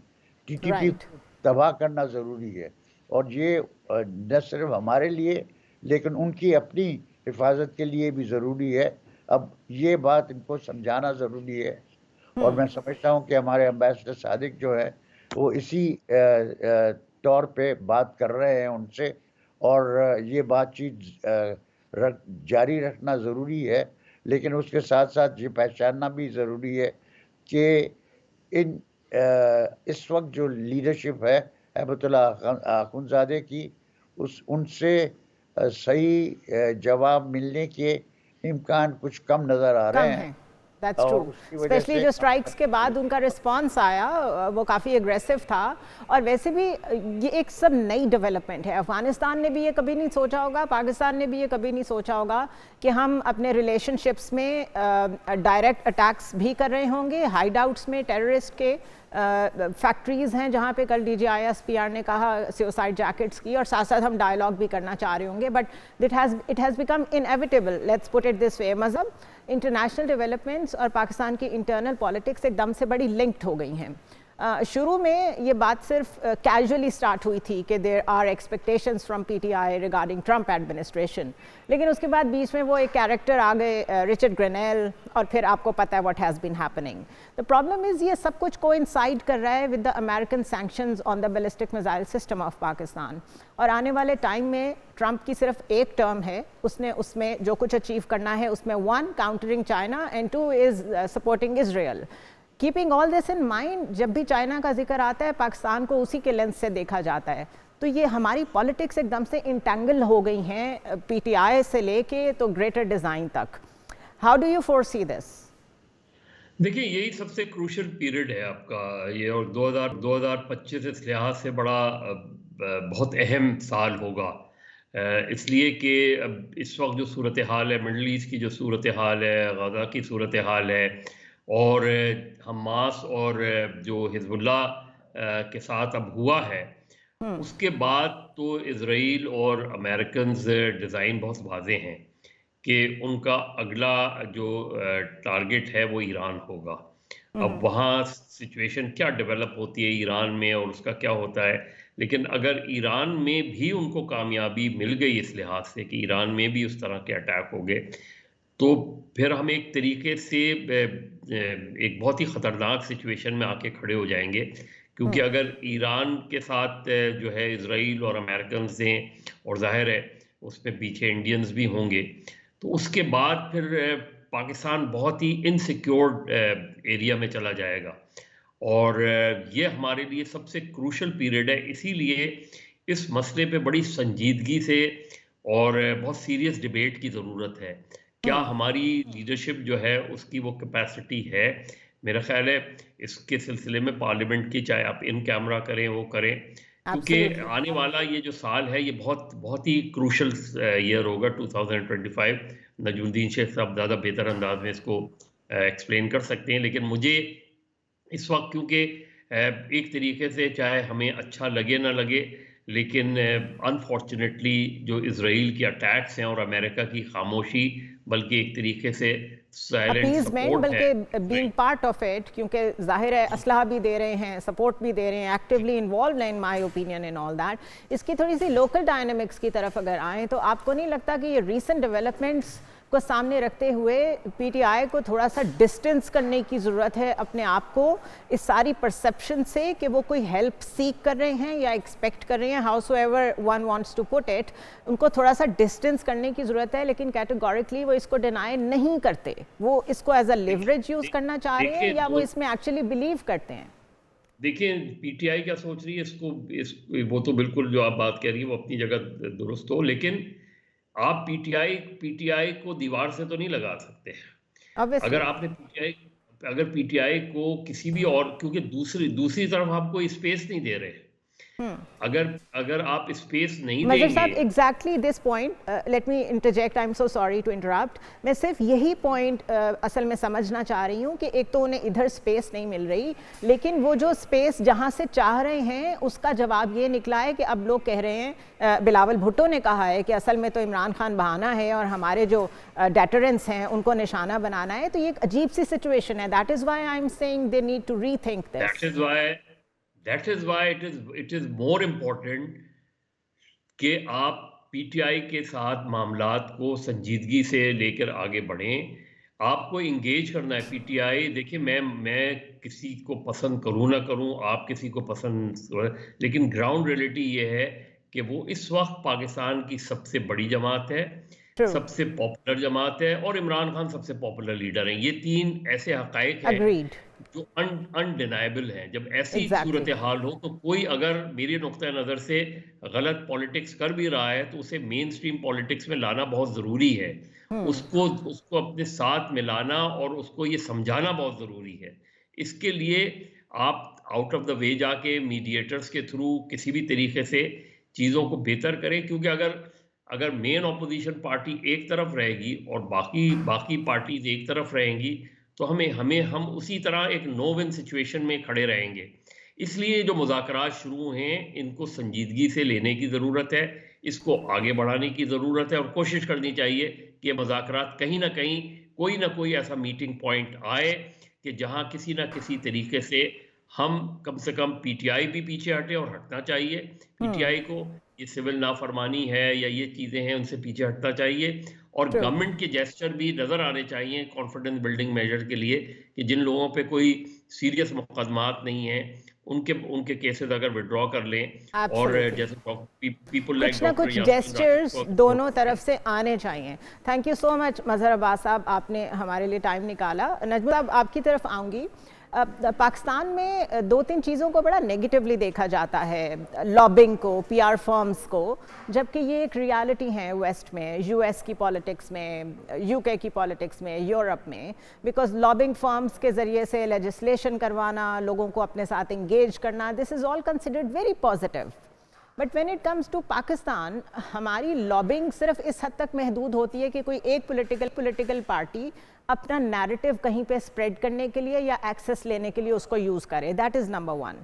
TTP کو تباہ کرنا ضروری ہے، اور یہ نہ صرف ہمارے لیے لیکن ان کی اپنی حفاظت کے لیے بھی ضروری ہے۔ اب یہ بات ان کو سمجھانا ضروری ہے، اور میں سمجھتا ہوں کہ ہمارے امبیسڈر صادق جو ہے وہ اسی طور پہ بات کر رہے ہیں ان سے، اور یہ بات چیت جاری رکھنا ضروری ہے، لیکن اس کے ساتھ ساتھ یہ پہچاننا بھی ضروری ہے کہ اس وقت جو لیڈرشپ ہے ہیبت اللہ اخونزادہ کی، ان سے صحیح جواب ملنے کے امکان کچھ کم نظر آ رہے ہیں. That's true. اسپیشلی جو اسٹرائکس کے بعد ان کا رسپانس آیا وہ کافی اگریسو تھا. اور ویسے بھی یہ ایک سب نئی ڈیولپمنٹ ہے. افغانستان نے بھی یہ کبھی نہیں سوچا ہوگا، پاکستان نے بھی یہ کبھی نہیں سوچا ہوگا کہ ہم اپنے ریلیشن شپس میں ڈائریکٹ اٹیکس بھی کر رہے ہوں گے. ہائیڈ آؤٹس میں ٹیررسٹ کے فیکٹریز ہیں جہاں پہ کل D G I S P R نے کہا سیوسائڈ جیکٹس کی، اور ساتھ ساتھ ہم ڈائلاگ بھی کرنا چاہ رہے ہوں گے. But it has become inevitable, let's put it this way. مذہب، انٹرنیشنل ڈیولپمنٹس اور پاکستان کی انٹرنل پالیٹکس ایک دم سے بڑی لنکڈ ہو گئی ہیں. شروع میں یہ بات صرف کیجولی سٹارٹ ہوئی تھی کہ there are expectations from P T I regarding Trump administration, لیکن اس کے بعد بیچ میں وہ ایک کیریکٹر آ گئے رچرڈ گرینیل، اور پھر آپ کو پتہ ہے what has been happening. The problem is یہ سب کچھ کوئنسائڈ کر رہا ہے with the American sanctions on the ballistic missile system of Pakistan. اور آنے والے ٹائم میں ٹرمپ کی صرف ایک ٹرم ہے، اس نے اس میں جو کچھ اچیو کرنا ہے اس میں 1 countering China and 2 is supporting Israel. Keeping all this in mind, جب بھی چائنا کا ذکر آتا ہے پاکستان کو اسی کے لینس سے دیکھا جاتا ہے. تو یہ ہماری پالیٹکس ایک دم سے انٹینگل ہو گئی ہیں پی ٹی آئی سے لے کے تو گریٹر ڈیزائن تک. ہاؤ ڈو یو فور سی دس؟ دیکھیے یہی سب سے کروشل پیریڈ ہے آپ کا یہ، اور 2025 اس لحاظ سے بہت اہم سال ہوگا، اس لیے کہ اس وقت جو صورتحال ہے، مڈل ایسٹ کی جو صورتحال ہے، غزہ کی صورتحال ہے، اور حماس اور جو حزب اللہ کے ساتھ اب ہوا ہے، اس کے بعد تو اسرائیل اور امریکنز ڈیزائن بہت واضح ہیں کہ ان کا اگلا جو ٹارگٹ ہے وہ ایران ہوگا. اب وہاں سچویشن کیا ڈیولپ ہوتی ہے ایران میں اور اس کا کیا ہوتا ہے، لیکن اگر ایران میں بھی ان کو کامیابی مل گئی اس لحاظ سے کہ ایران میں بھی اس طرح کے اٹیک ہو گئے، تو پھر ہم ایک طریقے سے ایک بہت ہی خطرناک سچویشن میں آ کے کھڑے ہو جائیں گے. کیونکہ اگر ایران کے ساتھ جو ہے اسرائیل اور امریکنز ہیں، اور ظاہر ہے اس میں پیچھے انڈینز بھی ہوں گے، تو اس کے بعد پھر پاکستان بہت ہی انسیکیورڈ ایریا میں چلا جائے گا. اور یہ ہمارے لیے سب سے کروشل پیریڈ ہے. اسی لیے اس مسئلے پہ بڑی سنجیدگی سے اور بہت سیریس ڈیبیٹ کی ضرورت ہے. کیا ہماری لیڈرشپ جو ہے اس کی وہ کیپیسٹی ہے؟ میرا خیال ہے اس کے سلسلے میں پارلیمنٹ کی، چاہے آپ ان کیمرہ کریں وہ کریں، کیونکہ آنے والا یہ جو سال ہے یہ بہت ہی کروشل ایئر ہوگا 2025. نجم الدین شیخ صاحب زیادہ بہتر انداز میں اس کو ایکسپلین کر سکتے ہیں، لیکن مجھے اس وقت کیونکہ ایک طریقے سے چاہے ہمیں اچھا لگے نہ لگے، لیکن انفارچونیٹلی جو اسرائیل کے اٹیکس ہیں اور امریکہ کی خاموشی، بلکہ ایک طریقے سے اپیزمنٹ، بلکہ بینگ پارٹ آف اٹ، کیونکہ ظاہر ہے اسلحہ بھی دے رہے ہیں، سپورٹ بھی دے رہے ہیں، ایکٹیولی انوالوڈ ہیں ان my opinion in all that. اس کی تھوڑی سی لوکل ڈائنامکس کی طرف اگر آئیں تو آپ کو نہیں لگتا کہ یہ ریسنٹ ڈیولپمنٹس کو سامنے رکھتے ہوئے پی ٹی آئی کو تھوڑا سا ڈسٹینس کرنے کی ضرورت ہے اپنے آپ کو اس ساری پرسیپشن سے کہ وہ کوئی ہیلپ سیک کر رہے ہیں یا ایکسپیکٹ کر رہے ہیں، how so ever one wants to put it, ان کو تھوڑا سا ڈسٹینس کرنے کی ضرورت ہے، لیکن کیٹیگوریکلی وہ اس کو ڈینائی نہیں کرتے. وہ اس کو ایز اے لیوریج یوز کرنا چاہ رہے ہیں یا وہ اس میں ایکچولی بلیو کرتے ہیں؟ دیکھیں پی ٹی آئی کیا سوچ رہی ہے، اس کو وہ تو بالکل جو آپ بات کہہ رہی ہیں وہ اپنی جگہ درست ہو، لیکن آپ پی ٹی آئی کو دیوار سے تو نہیں لگا سکتے. اگر آپ نے پی ٹی آئی کو کسی بھی اور، کیونکہ دوسری طرف آپ کو اسپیس نہیں دے رہے، اگر آپ اسپیس نہیں دیں گے. صاحب exactly this point, let me interject, I am so sorry to interrupt. میں صرف یہی پوائنٹ اصل میں سمجھنا چاہ رہی ہوں کہ ایک تو انہیں ادھر اسپیس نہیں مل رہی، لیکن وہ جو اسپیس جہاں سے چاہ رہے ہیں اس کا جواب یہ نکلا ہے کہ اب لوگ کہہ رہے ہیں، بلاول بھٹو نے کہا ہے کہ اصل میں تو عمران خان بہانہ ہے اور ہمارے جو ڈیٹرنس ہیں ان کو نشانہ بنانا ہے. تو یہ ایک عجیب سی سچویشن ہے. That is why I am seeing they need to rethink this. That is why it is more important کہ آپ پی ٹی آئی کے ساتھ معاملات کو سنجیدگی سے لے کر آگے بڑھیں. آپ کو انگیج کرنا ہے پی ٹی آئی. دیکھیں میں کسی کو پسند کروں نہ کروں, آپ کسی کو پسند, لیکن گراؤنڈ ریئلٹی یہ ہے کہ وہ اس وقت پاکستان کی سب سے بڑی جماعت ہے, سب سے پاپولر جماعت ہے, اور عمران خان سب سے پاپولر لیڈر ہیں. یہ تین ایسے حقائق ہیں جو انڈینائبل ہیں. جب ایسی صورتحال ہو تو کوئی اگر میری نقطۂ نظر سے غلط پالیٹکس کر بھی رہا ہے تو اسے مین سٹریم پالیٹکس میں لانا بہت ضروری ہے. اس کو اپنے ساتھ ملانا اور اس کو یہ سمجھانا بہت ضروری ہے. اس کے لیے آپ آؤٹ آف دا وے جا کے میڈیٹرز کے تھرو کسی بھی طریقے سے چیزوں کو بہتر کریں, کیونکہ اگر مین اپوزیشن پارٹی ایک طرف رہے گی اور باقی پارٹیز ایک طرف رہیں گی تو ہم اسی طرح ایک نو ون سچویشن میں کھڑے رہیں گے. اس لیے جو مذاکرات شروع ہیں ان کو سنجیدگی سے لینے کی ضرورت ہے, اس کو آگے بڑھانے کی ضرورت ہے, اور کوشش کرنی چاہیے کہ مذاکرات کہیں نہ کہیں کوئی نہ کوئی ایسا میٹنگ پوائنٹ آئے کہ جہاں کسی نہ کسی طریقے سے ہم کم سے کم پی ٹی آئی بھی پیچھے ہٹے, اور ہٹنا چاہیے پی ٹی آئی کو. یہ سول نافرمانی ہے یا یہ چیزیں ہیں ان سے پیچھے ہٹنا چاہیے, اور گورنمنٹ کے جیسچر بھی نظر آنے چاہیے کانفیڈنس بلڈنگ میجر کے لیے, کہ جن لوگوں پہ کوئی سیریس مقدمات نہیں ہیں ان کے کیسز اگر وڈرا کر لیں, اور جیسے پیپل لائک کچھ جیسچرز دونوں طرف سے آنے چاہیے. تھینک یو سو مچ مظہر عباس صاحب, آپ نے ہمارے لیے ٹائم نکالا. نجمہ صاحب آپ کی طرف آؤں گی. پاکستان میں دو تین چیزوں کو بڑا نیگیٹیولی دیکھا جاتا ہے, لابنگ کو, پی آر فرمز کو, جبکہ یہ ایک ریالٹی ہے ویسٹ میں, یو ایس کی پالیٹکس میں, یو کے کی پالیٹکس میں, یورپ میں, بیکاز لابنگ فرمز کے ذریعے سے لیجسلیشن کروانا, لوگوں کو اپنے ساتھ انگیج کرنا, this is all considered very positive. But when it comes to Pakistan, ہماری لابنگ صرف اس حد تک محدود ہوتی ہے کہ کوئی ایک پولیٹیکل پارٹی اپنا نیریٹو کہیں پہ اسپریڈ کرنے کے لیے یا ایکسیس لینے کے لیے اس کو یوز کرے. That is number one.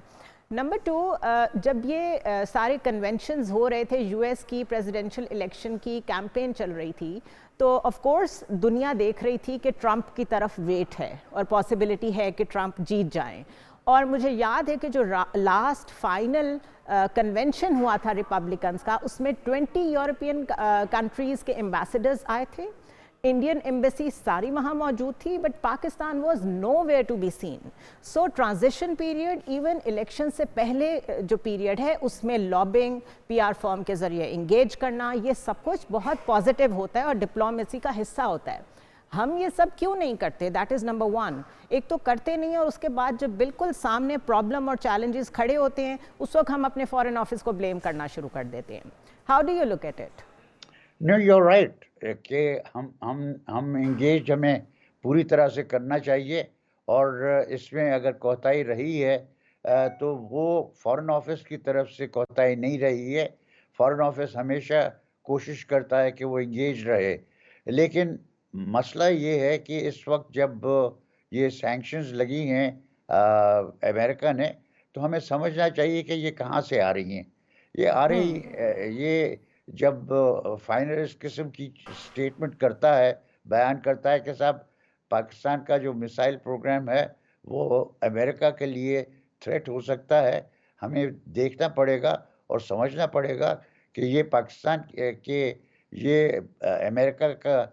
Number two, جب یہ سارے کنونشنز ہو رہے تھے, یو ایس کی پریزیڈنشل الیکشن کی کیمپین چل رہی تھی, تو آف کورس دنیا دیکھ رہی تھی کہ ٹرمپ کی طرف ویٹ ہے اور پاسبلٹی ہے کہ ٹرمپ جیت جائیں. اور مجھے یاد ہے کہ جو لاسٹ فائنل کنونشن ہوا تھا ریپبلکنز کا, اس میں 20 یورپین کنٹریز کے ایمبیسڈرز آئے تھے, انڈین ایمبیسی ساری وہاں موجود تھی, but Pakistan was nowhere to be seen. So transition period, even election سے پہلے جو پیریڈ ہے, اس میں لابنگ, پی آر فرم کے ذریعے انگیج کرنا, یہ سب کچھ بہت پازیٹیو ہوتا ہے اور ڈپلومیسی کا حصہ ہوتا ہے. ہم یہ سب کیوں نہیں کرتے؟ That is number one. ایک تو کرتے نہیں ہیں, اور اس کے بعد جب بالکل سامنے پرابلم اور چیلنجز کھڑے ہوتے ہیں, اس وقت ہم اپنے فارن آفس کو بلیم کرنا شروع کر دیتے ہیں. How do you look at it? No you are right کہ ہم انگیج ہمیں پوری طرح سے کرنا چاہیے, اور اس میں اگر کوتاہی رہی ہے تو وہ فارن آفس کی طرف سے کوتاہی نہیں رہی ہے. فارن آفس ہمیشہ کوشش کرتا ہے کہ وہ انگیج رہے, لیکن مسئلہ یہ ہے کہ اس وقت جب یہ سینکشنز لگی ہیں امریکہ نے, تو ہمیں سمجھنا چاہیے کہ یہ کہاں سے آ رہی ہیں. یہ جب فائنل اس قسم کی سٹیٹمنٹ کرتا ہے, بیان کرتا ہے کہ صاحب پاکستان کا جو میسائل پروگرام ہے وہ امریکہ کے لیے تھریٹ ہو سکتا ہے, ہمیں دیکھنا پڑے گا اور سمجھنا پڑے گا کہ یہ پاکستان کے یہ امریکہ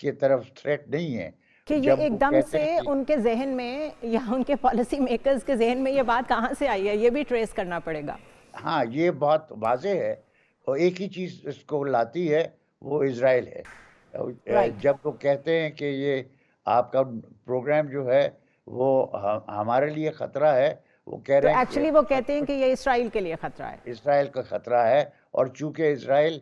کی طرف تھریٹ نہیں ہے. کہ یہ ایک دم سے ان کے ذہن میں یا ان کے پالیسی میکرز کے ذہن میں یہ بات کہاں سے آئی ہے, یہ بھی ٹریس کرنا پڑے گا. ہاں, یہ بات واضح ہے, اور ایک ہی چیز اس کو لاتی ہے, وہ اسرائیل ہے. جب وہ کہتے ہیں کہ یہ آپ کا پروگرام جو ہے وہ ہمارے لیے خطرہ ہے, وہ کہہ رہے ہیں ایکچولی وہ کہتے ہیں کہ یہ اسرائیل کے لیے خطرہ ہے, اسرائیل کا خطرہ ہے. اور چونکہ اسرائیل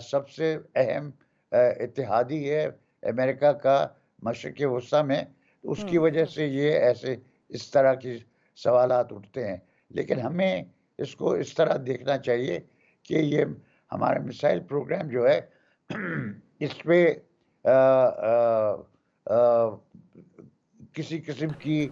سب سے اہم اتحادی ہے امریکہ کا مشرق وسطیٰ میں, اس کی وجہ سے یہ اس طرح کی سوالات اٹھتے ہیں. لیکن ہمیں اس کو اس طرح دیکھنا چاہیے کہ یہ ہمارا میسائل پروگرام جو ہے اس پہ کسی قسم کی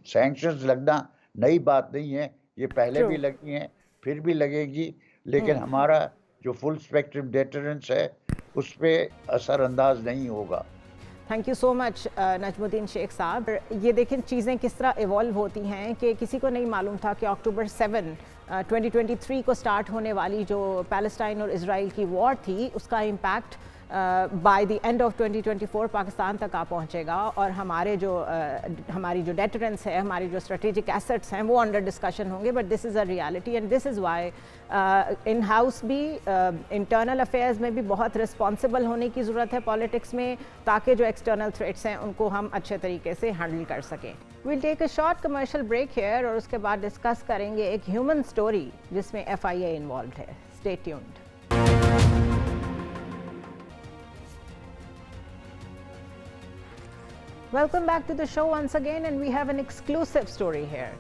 سینکشنز لگنا نئی بات نہیں ہے, یہ پہلے بھی لگی ہیں, پھر بھی لگے گی, لیکن ہمارا جو فل اسپیکٹرم ڈیٹرنس ہے اس پہ اثر انداز نہیں ہوگا. تھینک یو سو مچ نجم الدین شیخ صاحب. یہ دیکھیں چیزیں کس طرح ایوالو ہوتی ہیں کہ کسی کو نہیں معلوم تھا کہ اکتوبر 7 2023 کو سٹارٹ ہونے والی جو پیلسٹائن اور اسرائیل کی وار تھی, اس کا impact by the end of 2024 Pakistan तक आ पहुंचेगा और हमारी जो डेटरेंस है, हमारी जो स्ट्रेटेजिक एसेट्स हैं वो अंडर डिस्कशन होंगे. But this is a reality and this is why in house भी इंटरनल अफेयर्स में भी बहुत रिस्पॉन्सिबल होने की ज़रूरत है पॉलिटिक्स में, ताकि जो एक्सटर्नल थ्रेट्स हैं उनको हम अच्छे तरीके से हैंडल कर सकें. We'll take a short commercial break here और उसके बाद डिस्कस करेंगे एक ह्यूमन स्टोरी जिसमें FIA इन्वॉल्व है. Stay tuned. Welcome back to the show once again and we have an exclusive story here.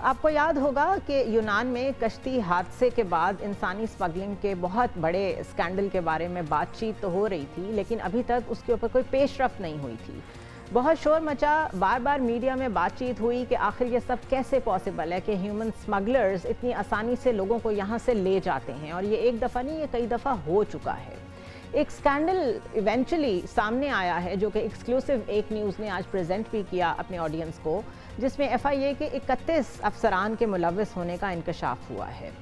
आपको याद होगा कि यूनान में कश्ती हादसे के बाद इंसानी स्मगलिंग के बहुत बड़े स्कैंडल के बारे में बातचीत तो हो रही थी, लेकिन अभी तक उसके ऊपर कोई पेशरफ्त नहीं हुई थी. बहुत शोर मचा, बार बार मीडिया में बातचीत हुई कि आखिर ये सब कैसे पॉसिबल है कि ह्यूमन स्मगलर्स इतनी आसानी से लोगों को यहाँ से ले जाते हैं. और ये एक दफ़ा नहीं, ये कई दफ़ा हो चुका है. एक स्कैंडल इवेंचुअली सामने आया है जो कि एक्सक्लूसिव एक न्यूज़ ने आज प्रेजेंट भी किया अपने ऑडियंस को, जिसमें FIA के 31 अफसरान के मुलव्वस होने का इंकशाफ हुआ है.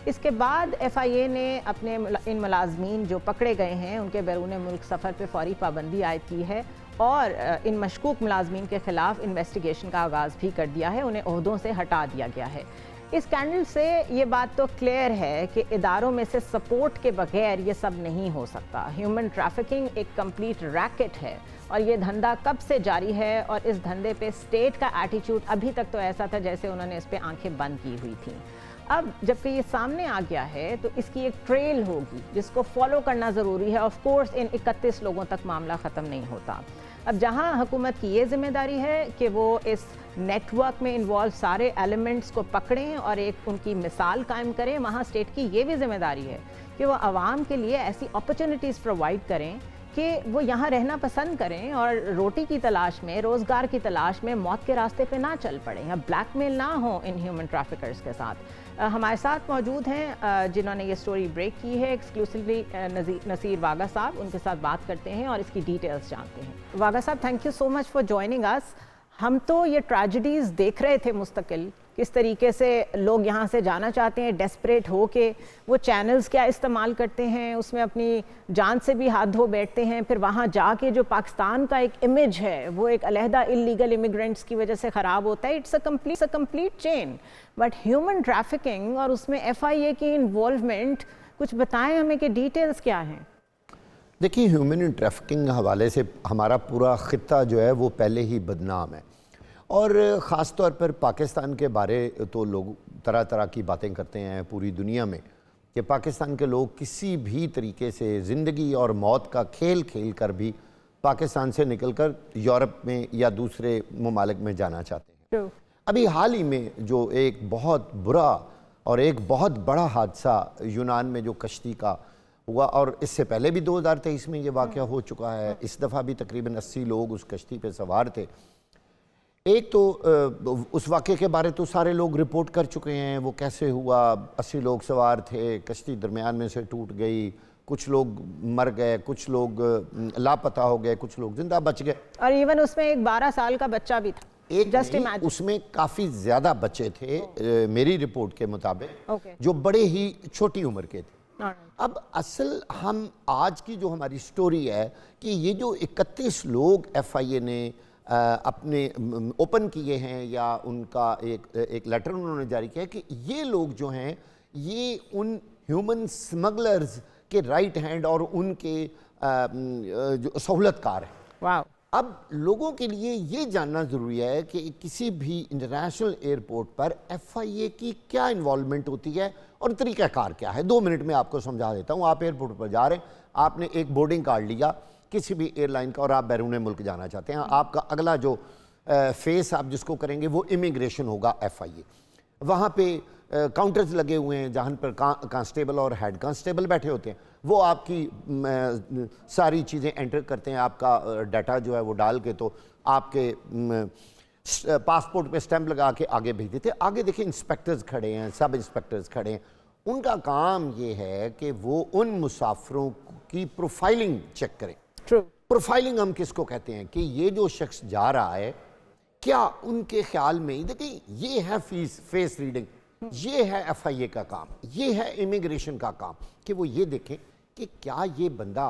इसके बाद FIA ने अपने इन मुलाजमीन जो पकड़े गए हैं उनके बैरून मुल्क सफ़र पर फौरी पाबंदी आयद की है और इन मशकूक मुलाजमीन के ख़िलाफ़ इन्वेस्टिगेशन का आगाज़ भी कर दिया है. उन्हें ओहदों से हटा दिया गया है. इस स्कैंडल से ये बात तो क्लियर है कि इदारों में से सपोर्ट के बगैर ये सब नहीं हो सकता. ह्यूमन ट्रैफिकिंग एक कंप्लीट रैकेट है और ये धंधा कब से जारी है और इस धंधे पे स्टेट का एटीट्यूड अभी तक तो ऐसा था जैसे उन्होंने इस पे आंखें बंद की हुई थी. अब जबकि ये सामने आ गया है तो इसकी एक ट्रेल होगी जिसको फॉलो करना ज़रूरी है. ऑफ कोर्स इन 31 लोगों तक मामला ख़त्म नहीं होता. अब जहां हुकूमत की ये जिम्मेदारी है कि वो इस नेटवर्क में इन्वॉल्व सारे एलिमेंट्स को पकड़ें और एक उनकी मिसाल कायम करें, वहाँ स्टेट की ये भी जिम्मेदारी है कि वो आवाम के लिए ऐसी अपॉर्चुनिटीज़ प्रोवाइड करें कि वो यहाँ रहना पसंद करें और रोटी की तलाश में, रोज़गार की तलाश में मौत के रास्ते पे ना चल पड़ें या ब्लैकमेल ना हो इन ह्यूमन ट्रैफिकर्स के साथ. हमारे साथ मौजूद हैं जिन्होंने ये स्टोरी ब्रेक की है एक्सक्लूसिवली, नसीर वागा साहब. उनके साथ बात करते हैं और इसकी डिटेल्स जानते हैं. वागा साहब, thank you so much for joining us. हम तो ये ट्रेजेडीज़ देख रहे थे मुस्तकिल, किस तरीके से लोग यहाँ से जाना चाहते हैं डेस्परेट हो के, वो चैनल्स क्या इस्तेमाल करते हैं, उसमें अपनी जान से भी हाथ धो बैठते हैं. फिर वहाँ जाके जो पाकिस्तान का एक इमेज है वो एक अलहदा इलीगल इमिग्रेंट्स की वजह से ख़राब होता है. It's a complete chain. But human trafficking और उसमें FIA की इन्वॉल्वमेंट, कुछ बताएं हमें कि डिटेल्स क्या हैं. देखिए, ह्यूमन ट्रैफिकिंग हवाले से हमारा पूरा ख़ित्ता जो है वो पहले ही बदनाम है और ख़ास तौर पर पाकिस्तान के बारे तो लोग तरह तरह की बातें करते हैं पूरी दुनिया में कि पाकिस्तान के लोग किसी भी तरीके से ज़िंदगी और मौत का खेल खेल कर भी पाकिस्तान से निकलकर यूरोप में या दूसरे ममालिक में जाना चाहते हैं. अभी हाल ही में जो एक बहुत बुरा और एक बहुत बड़ा हादसा यूनान में जो कश्ती का हुआ, और इससे पहले भी 2023 में ये वाक़या हो चुका है. इस दफ़ा भी तकरीबन 80 लोग उस कश्ती पे सवार थे. एक तो उस वाक़े के बारे तो सारे लोग रिपोर्ट कर चुके हैं, वो कैसे हुआ. 80 लोग सवार थे, कश्ती दरमियान में से टूट गई, कुछ लोग मर गए, कुछ लोग लापता हो गए, कुछ लोग जिंदा बच गए. और इवन उसमें एक 12 साल का बच्चा भी था. जस्ट इमेजिन, उसमें काफ़ी ज़्यादा बच्चे थे मेरी रिपोर्ट के मुताबिक, जो बड़े ही छोटी उम्र के थे. अब असल हम आज की जो हमारी स्टोरी है कि ये जो 31 लोग FIA ने अपने ओपन किए हैं या उनका एक लेटर उन्होंने जारी किया है कि ये लोग जो हैं ये उन ह्यूमन स्मगलर्स के राइट हैंड और उनके जो सहूलतकार हैं. वाह. अब लोगों के लिए ये जानना ज़रूरी है कि किसी भी इंटरनेशनल एयरपोर्ट पर FIA की क्या इन्वॉल्वमेंट होती है और तरीक़ाकार क्या है. 2 मिनट में आपको समझा देता हूँ. आप एयरपोर्ट पर जा रहे हैं, आपने एक बोर्डिंग कार्ड लिया किसी भी एयरलाइन का और आप बैरून मुल्क जाना चाहते हैं. आपका अगला जो फेस आप जिसको करेंगे वो इमिग्रेशन होगा FIA. वहाँ पे काउंटर्स लगे हुए हैं जहाँ पर कांस्टेबल और हेड कांस्टेबल बैठे होते हैं. वो आपकी सारी चीज़ें एंटर करते हैं, आपका डाटा जो है वो डाल के तो आपके पासपोर्ट पे स्टैंप लगा के आगे भेज देते. आगे देखिए इंस्पेक्टर्स खड़े हैं, सब इंस्पेक्टर्स खड़े हैं. उनका काम ये है कि वो उन मुसाफिरों की प्रोफाइलिंग चेक करें. प्रोफाइलिंग हम किसको कहते हैं कि ये जो शख्स जा रहा है क्या उनके ख्याल में, देखिए ये है फेस रीडिंग, ये है FIA का काम, ये है इमिग्रेशन का काम कि वो ये देखें कि क्या ये बंदा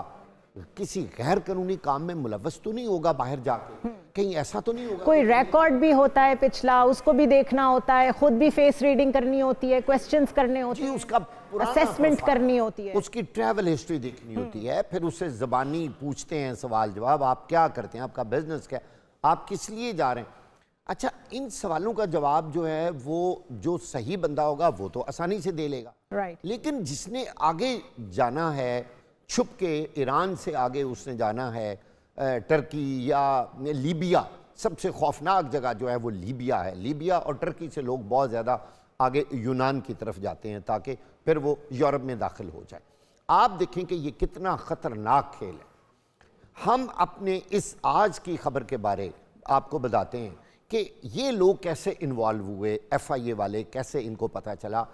किसी गैर कानूनी काम में मुलव्वस तो नहीं होगा बाहर जाके, कहीं ऐसा तो नहीं होगा? कोई रिकॉर्ड भी होता है पिछला, उसको भी देखना होता है, खुद भी फेस रीडिंग करनी होती है, क्वेश्चंस करने होते हैं, उसका असेसमेंट करनी होती है, उसकी ट्रैवल हिस्ट्री देखनी होती है, फिर उससे ज़बानी पूछते हैं सवाल जवाब, आप क्या करते हैं, आपका बिजनेस क्या है, आप किस लिए जा रहे हैं। अच्छा, इन सवालों का जवाब जो है वो जो सही बंदा होगा वो तो आसानी से दे लेगा, राइट। लेकिन जिसने आगे जाना है, छुप के ईरान से आगे उसने जाना है, टर्की या लीबिया, सबसे खौफनाक जगह जो है वो लीबिया है। लीबिया और टर्की से लोग बहुत ज़्यादा आगे यूनान की तरफ जाते हैं ताकि फिर वो यूरोप में दाखिल हो जाए। आप देखें कि ये कितना ख़तरनाक खेल है। हम अपने इस आज की खबर के बारे आपको बताते हैं कि ये लोग कैसे इन्वॉल्व हुए, FIA वाले कैसे इनको पता चला।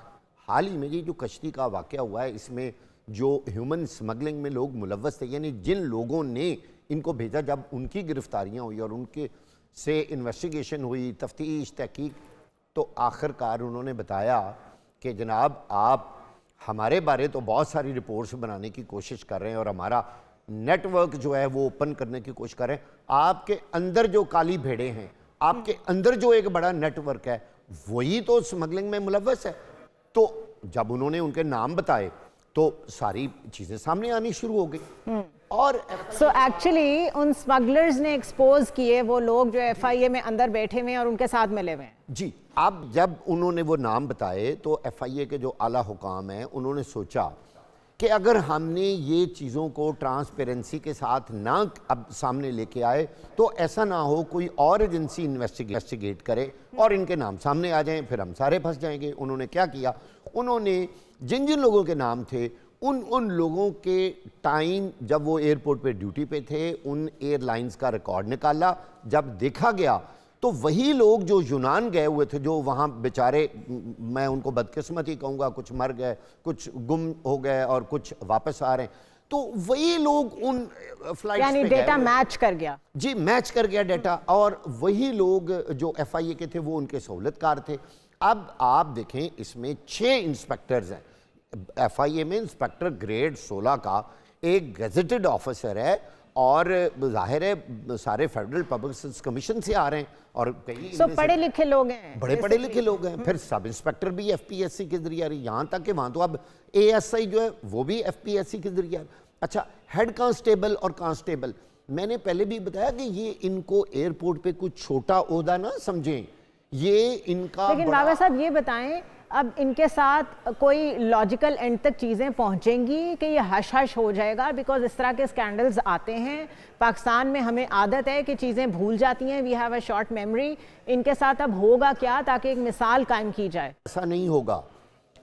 हाल ही में ये जो कश्ती का वाक़या हुआ है, इसमें जो ह्यूमन स्मगलिंग में लोग मुलव्वस थे, यानी जिन लोगों ने इनको भेजा, जब उनकी गिरफ्तारियां हुई और उनके से इन्वेस्टिगेशन हुई, तफ्तीश तहकीक, तो आखिरकार उन्होंने बताया कि जनाब आप हमारे बारे तो बहुत सारी रिपोर्ट्स बनाने की कोशिश कर रहे हैं और हमारा नेटवर्क जो है वो ओपन करने की कोशिश कर रहे हैं, आपके अंदर जो काली भेड़ें हैं, आपके अंदर जो एक बड़ा नेटवर्क है, वही तो स्मगलिंग में मुलव्वस है। तो जब उन्होंने उनके नाम बताए तो सारी चीजें सामने आनी शुरू हो गई। और सो एक्चुअली उन स्मगलर्स ने एक्सपोज किए वो लोग जो FIA में अंदर बैठे हुए हैं और उनके साथ मिले हुए हैं। जी, अब जब उन्होंने वो नाम बताए तो FIA के जो आला हुकाम हैं उन्होंने सोचा कि अगर हमने ये चीज़ों को ट्रांसपेरेंसी के साथ ना अब सामने लेके आए तो ऐसा ना हो कोई और एजेंसी इन्वेस्टिगेट करे और इनके नाम सामने आ जाएं, फिर हम सारे फंस जाएंगे। उन्होंने क्या किया, उन्होंने जिन जिन लोगों के नाम थे उन लोगों के टाइम जब वो एयरपोर्ट पे ड्यूटी पे थे उन एयरलाइंस का रिकॉर्ड निकाला। जब देखा गया तो वही लोग जो यूनान गए हुए थे, जो वहाँ बेचारे, मैं उनको बदकिस्मती कहूँगा, कुछ मर गए, कुछ गुम हो गए और कुछ वापस आ रहे हैं, तो वही लोग उन फ्लाइट्स यानी पे डेटा मैच कर गया। जी, मैच कर गया डेटा, और वही लोग जो FIA के थे वो उनके सहूलतकार थे। अब आप देखें इसमें 6 इंस्पेक्टर्स हैं। FIA में इंस्पेक्टर ग्रेड 16 का एक गेजेटेड ऑफिसर है और जाहिर है सारे फेडरल पब्लिक सर्विस कमीशन से आ रहे हैं और कई पढ़े लिखे लोग हैं, बड़े पढ़े लिखे लोग हैं। फिर सब इंस्पेक्टर भी FPSC के जरिए आ रही, यहाँ तक कि वहाँ तो अब ASI जो है वो भी FPSC के जरिए आ रही। अच्छा, हेड कांस्टेबल और कांस्टेबल, मैंने पहले भी बताया कि ये इनको एयरपोर्ट पे कुछ छोटा ओहदा ना समझें, ये इनका। लेकिन बाबा साहब ये बताएं, अब इनके साथ कोई लॉजिकल एंड तक चीज़ें पहुंचेंगी कि ये हश हश हो जाएगा? बिकॉज इस तरह के स्कैंडल्स आते हैं पाकिस्तान में, हमें आदत है कि चीज़ें भूल जाती हैं, we have a short memory. इनके साथ अब होगा क्या ताकि एक मिसाल कायम की जाए? ऐसा नहीं होगा,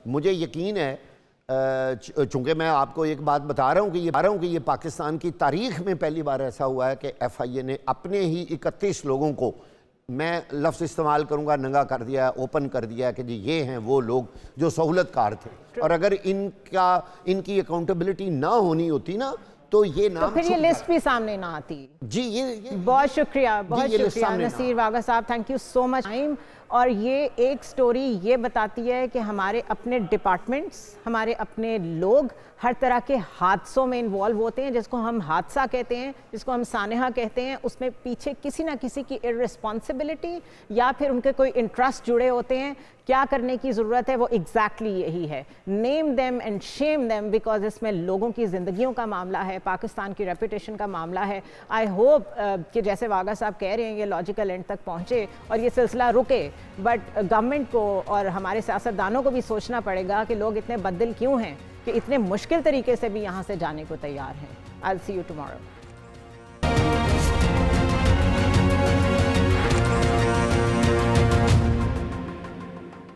मुझे यकीन है। चूँकि मैं आपको एक बात बता रहा हूँ कि ये पाकिस्तान की तारीख में पहली बार ऐसा हुआ है कि FIA ने अपने ही 31 लोगों को, मैं लफ्ज़ इस्तेमाल करूंगा, नंगा कर दिया, ओपन कर दिया कि जी ये हैं वो लोग जो सहूलतकार थे। और अगर इनकी अकाउंटेबिलिटी ना होनी होती ना तो ये नाम, तो फिर ये लिस्ट भी सामने ना आती। जी, ये बहुत शुक्रिया नसीर वागा साहब, thank you so much time. और ये एक स्टोरी ये बताती है कि हमारे अपने डिपार्टमेंट्स, हमारे अपने लोग हर तरह के हादसों में इन्वॉल्व होते हैं, जिसको हम हादसा कहते हैं, जिसको हम सानेहा कहते हैं। उसमें पीछे किसी ना किसी की इररिस्पॉन्सिबिलिटी या फिर उनके कोई इंटरेस्ट जुड़े होते हैं। क्या करने की ज़रूरत है वो एग्जैक्टली यही है, name them and Shem them, because इसमें लोगों की ज़िंदगियों का मामला है, पाकिस्तान की रेपुटेशन का मामला है। आई होप कि जैसे वागा साहब कह रहे हैं ये लॉजिकल एंड तक पहुँचे और ये सिलसिला रुके। बट गवर्नमेंट को और हमारे सियासतदानों को भी सोचना पड़ेगा कि लोग इतने बददिल क्यों हैं कि इतने मुश्किल तरीके से भी यहाँ से जाने को तैयार हैं। I will see you tomorrow.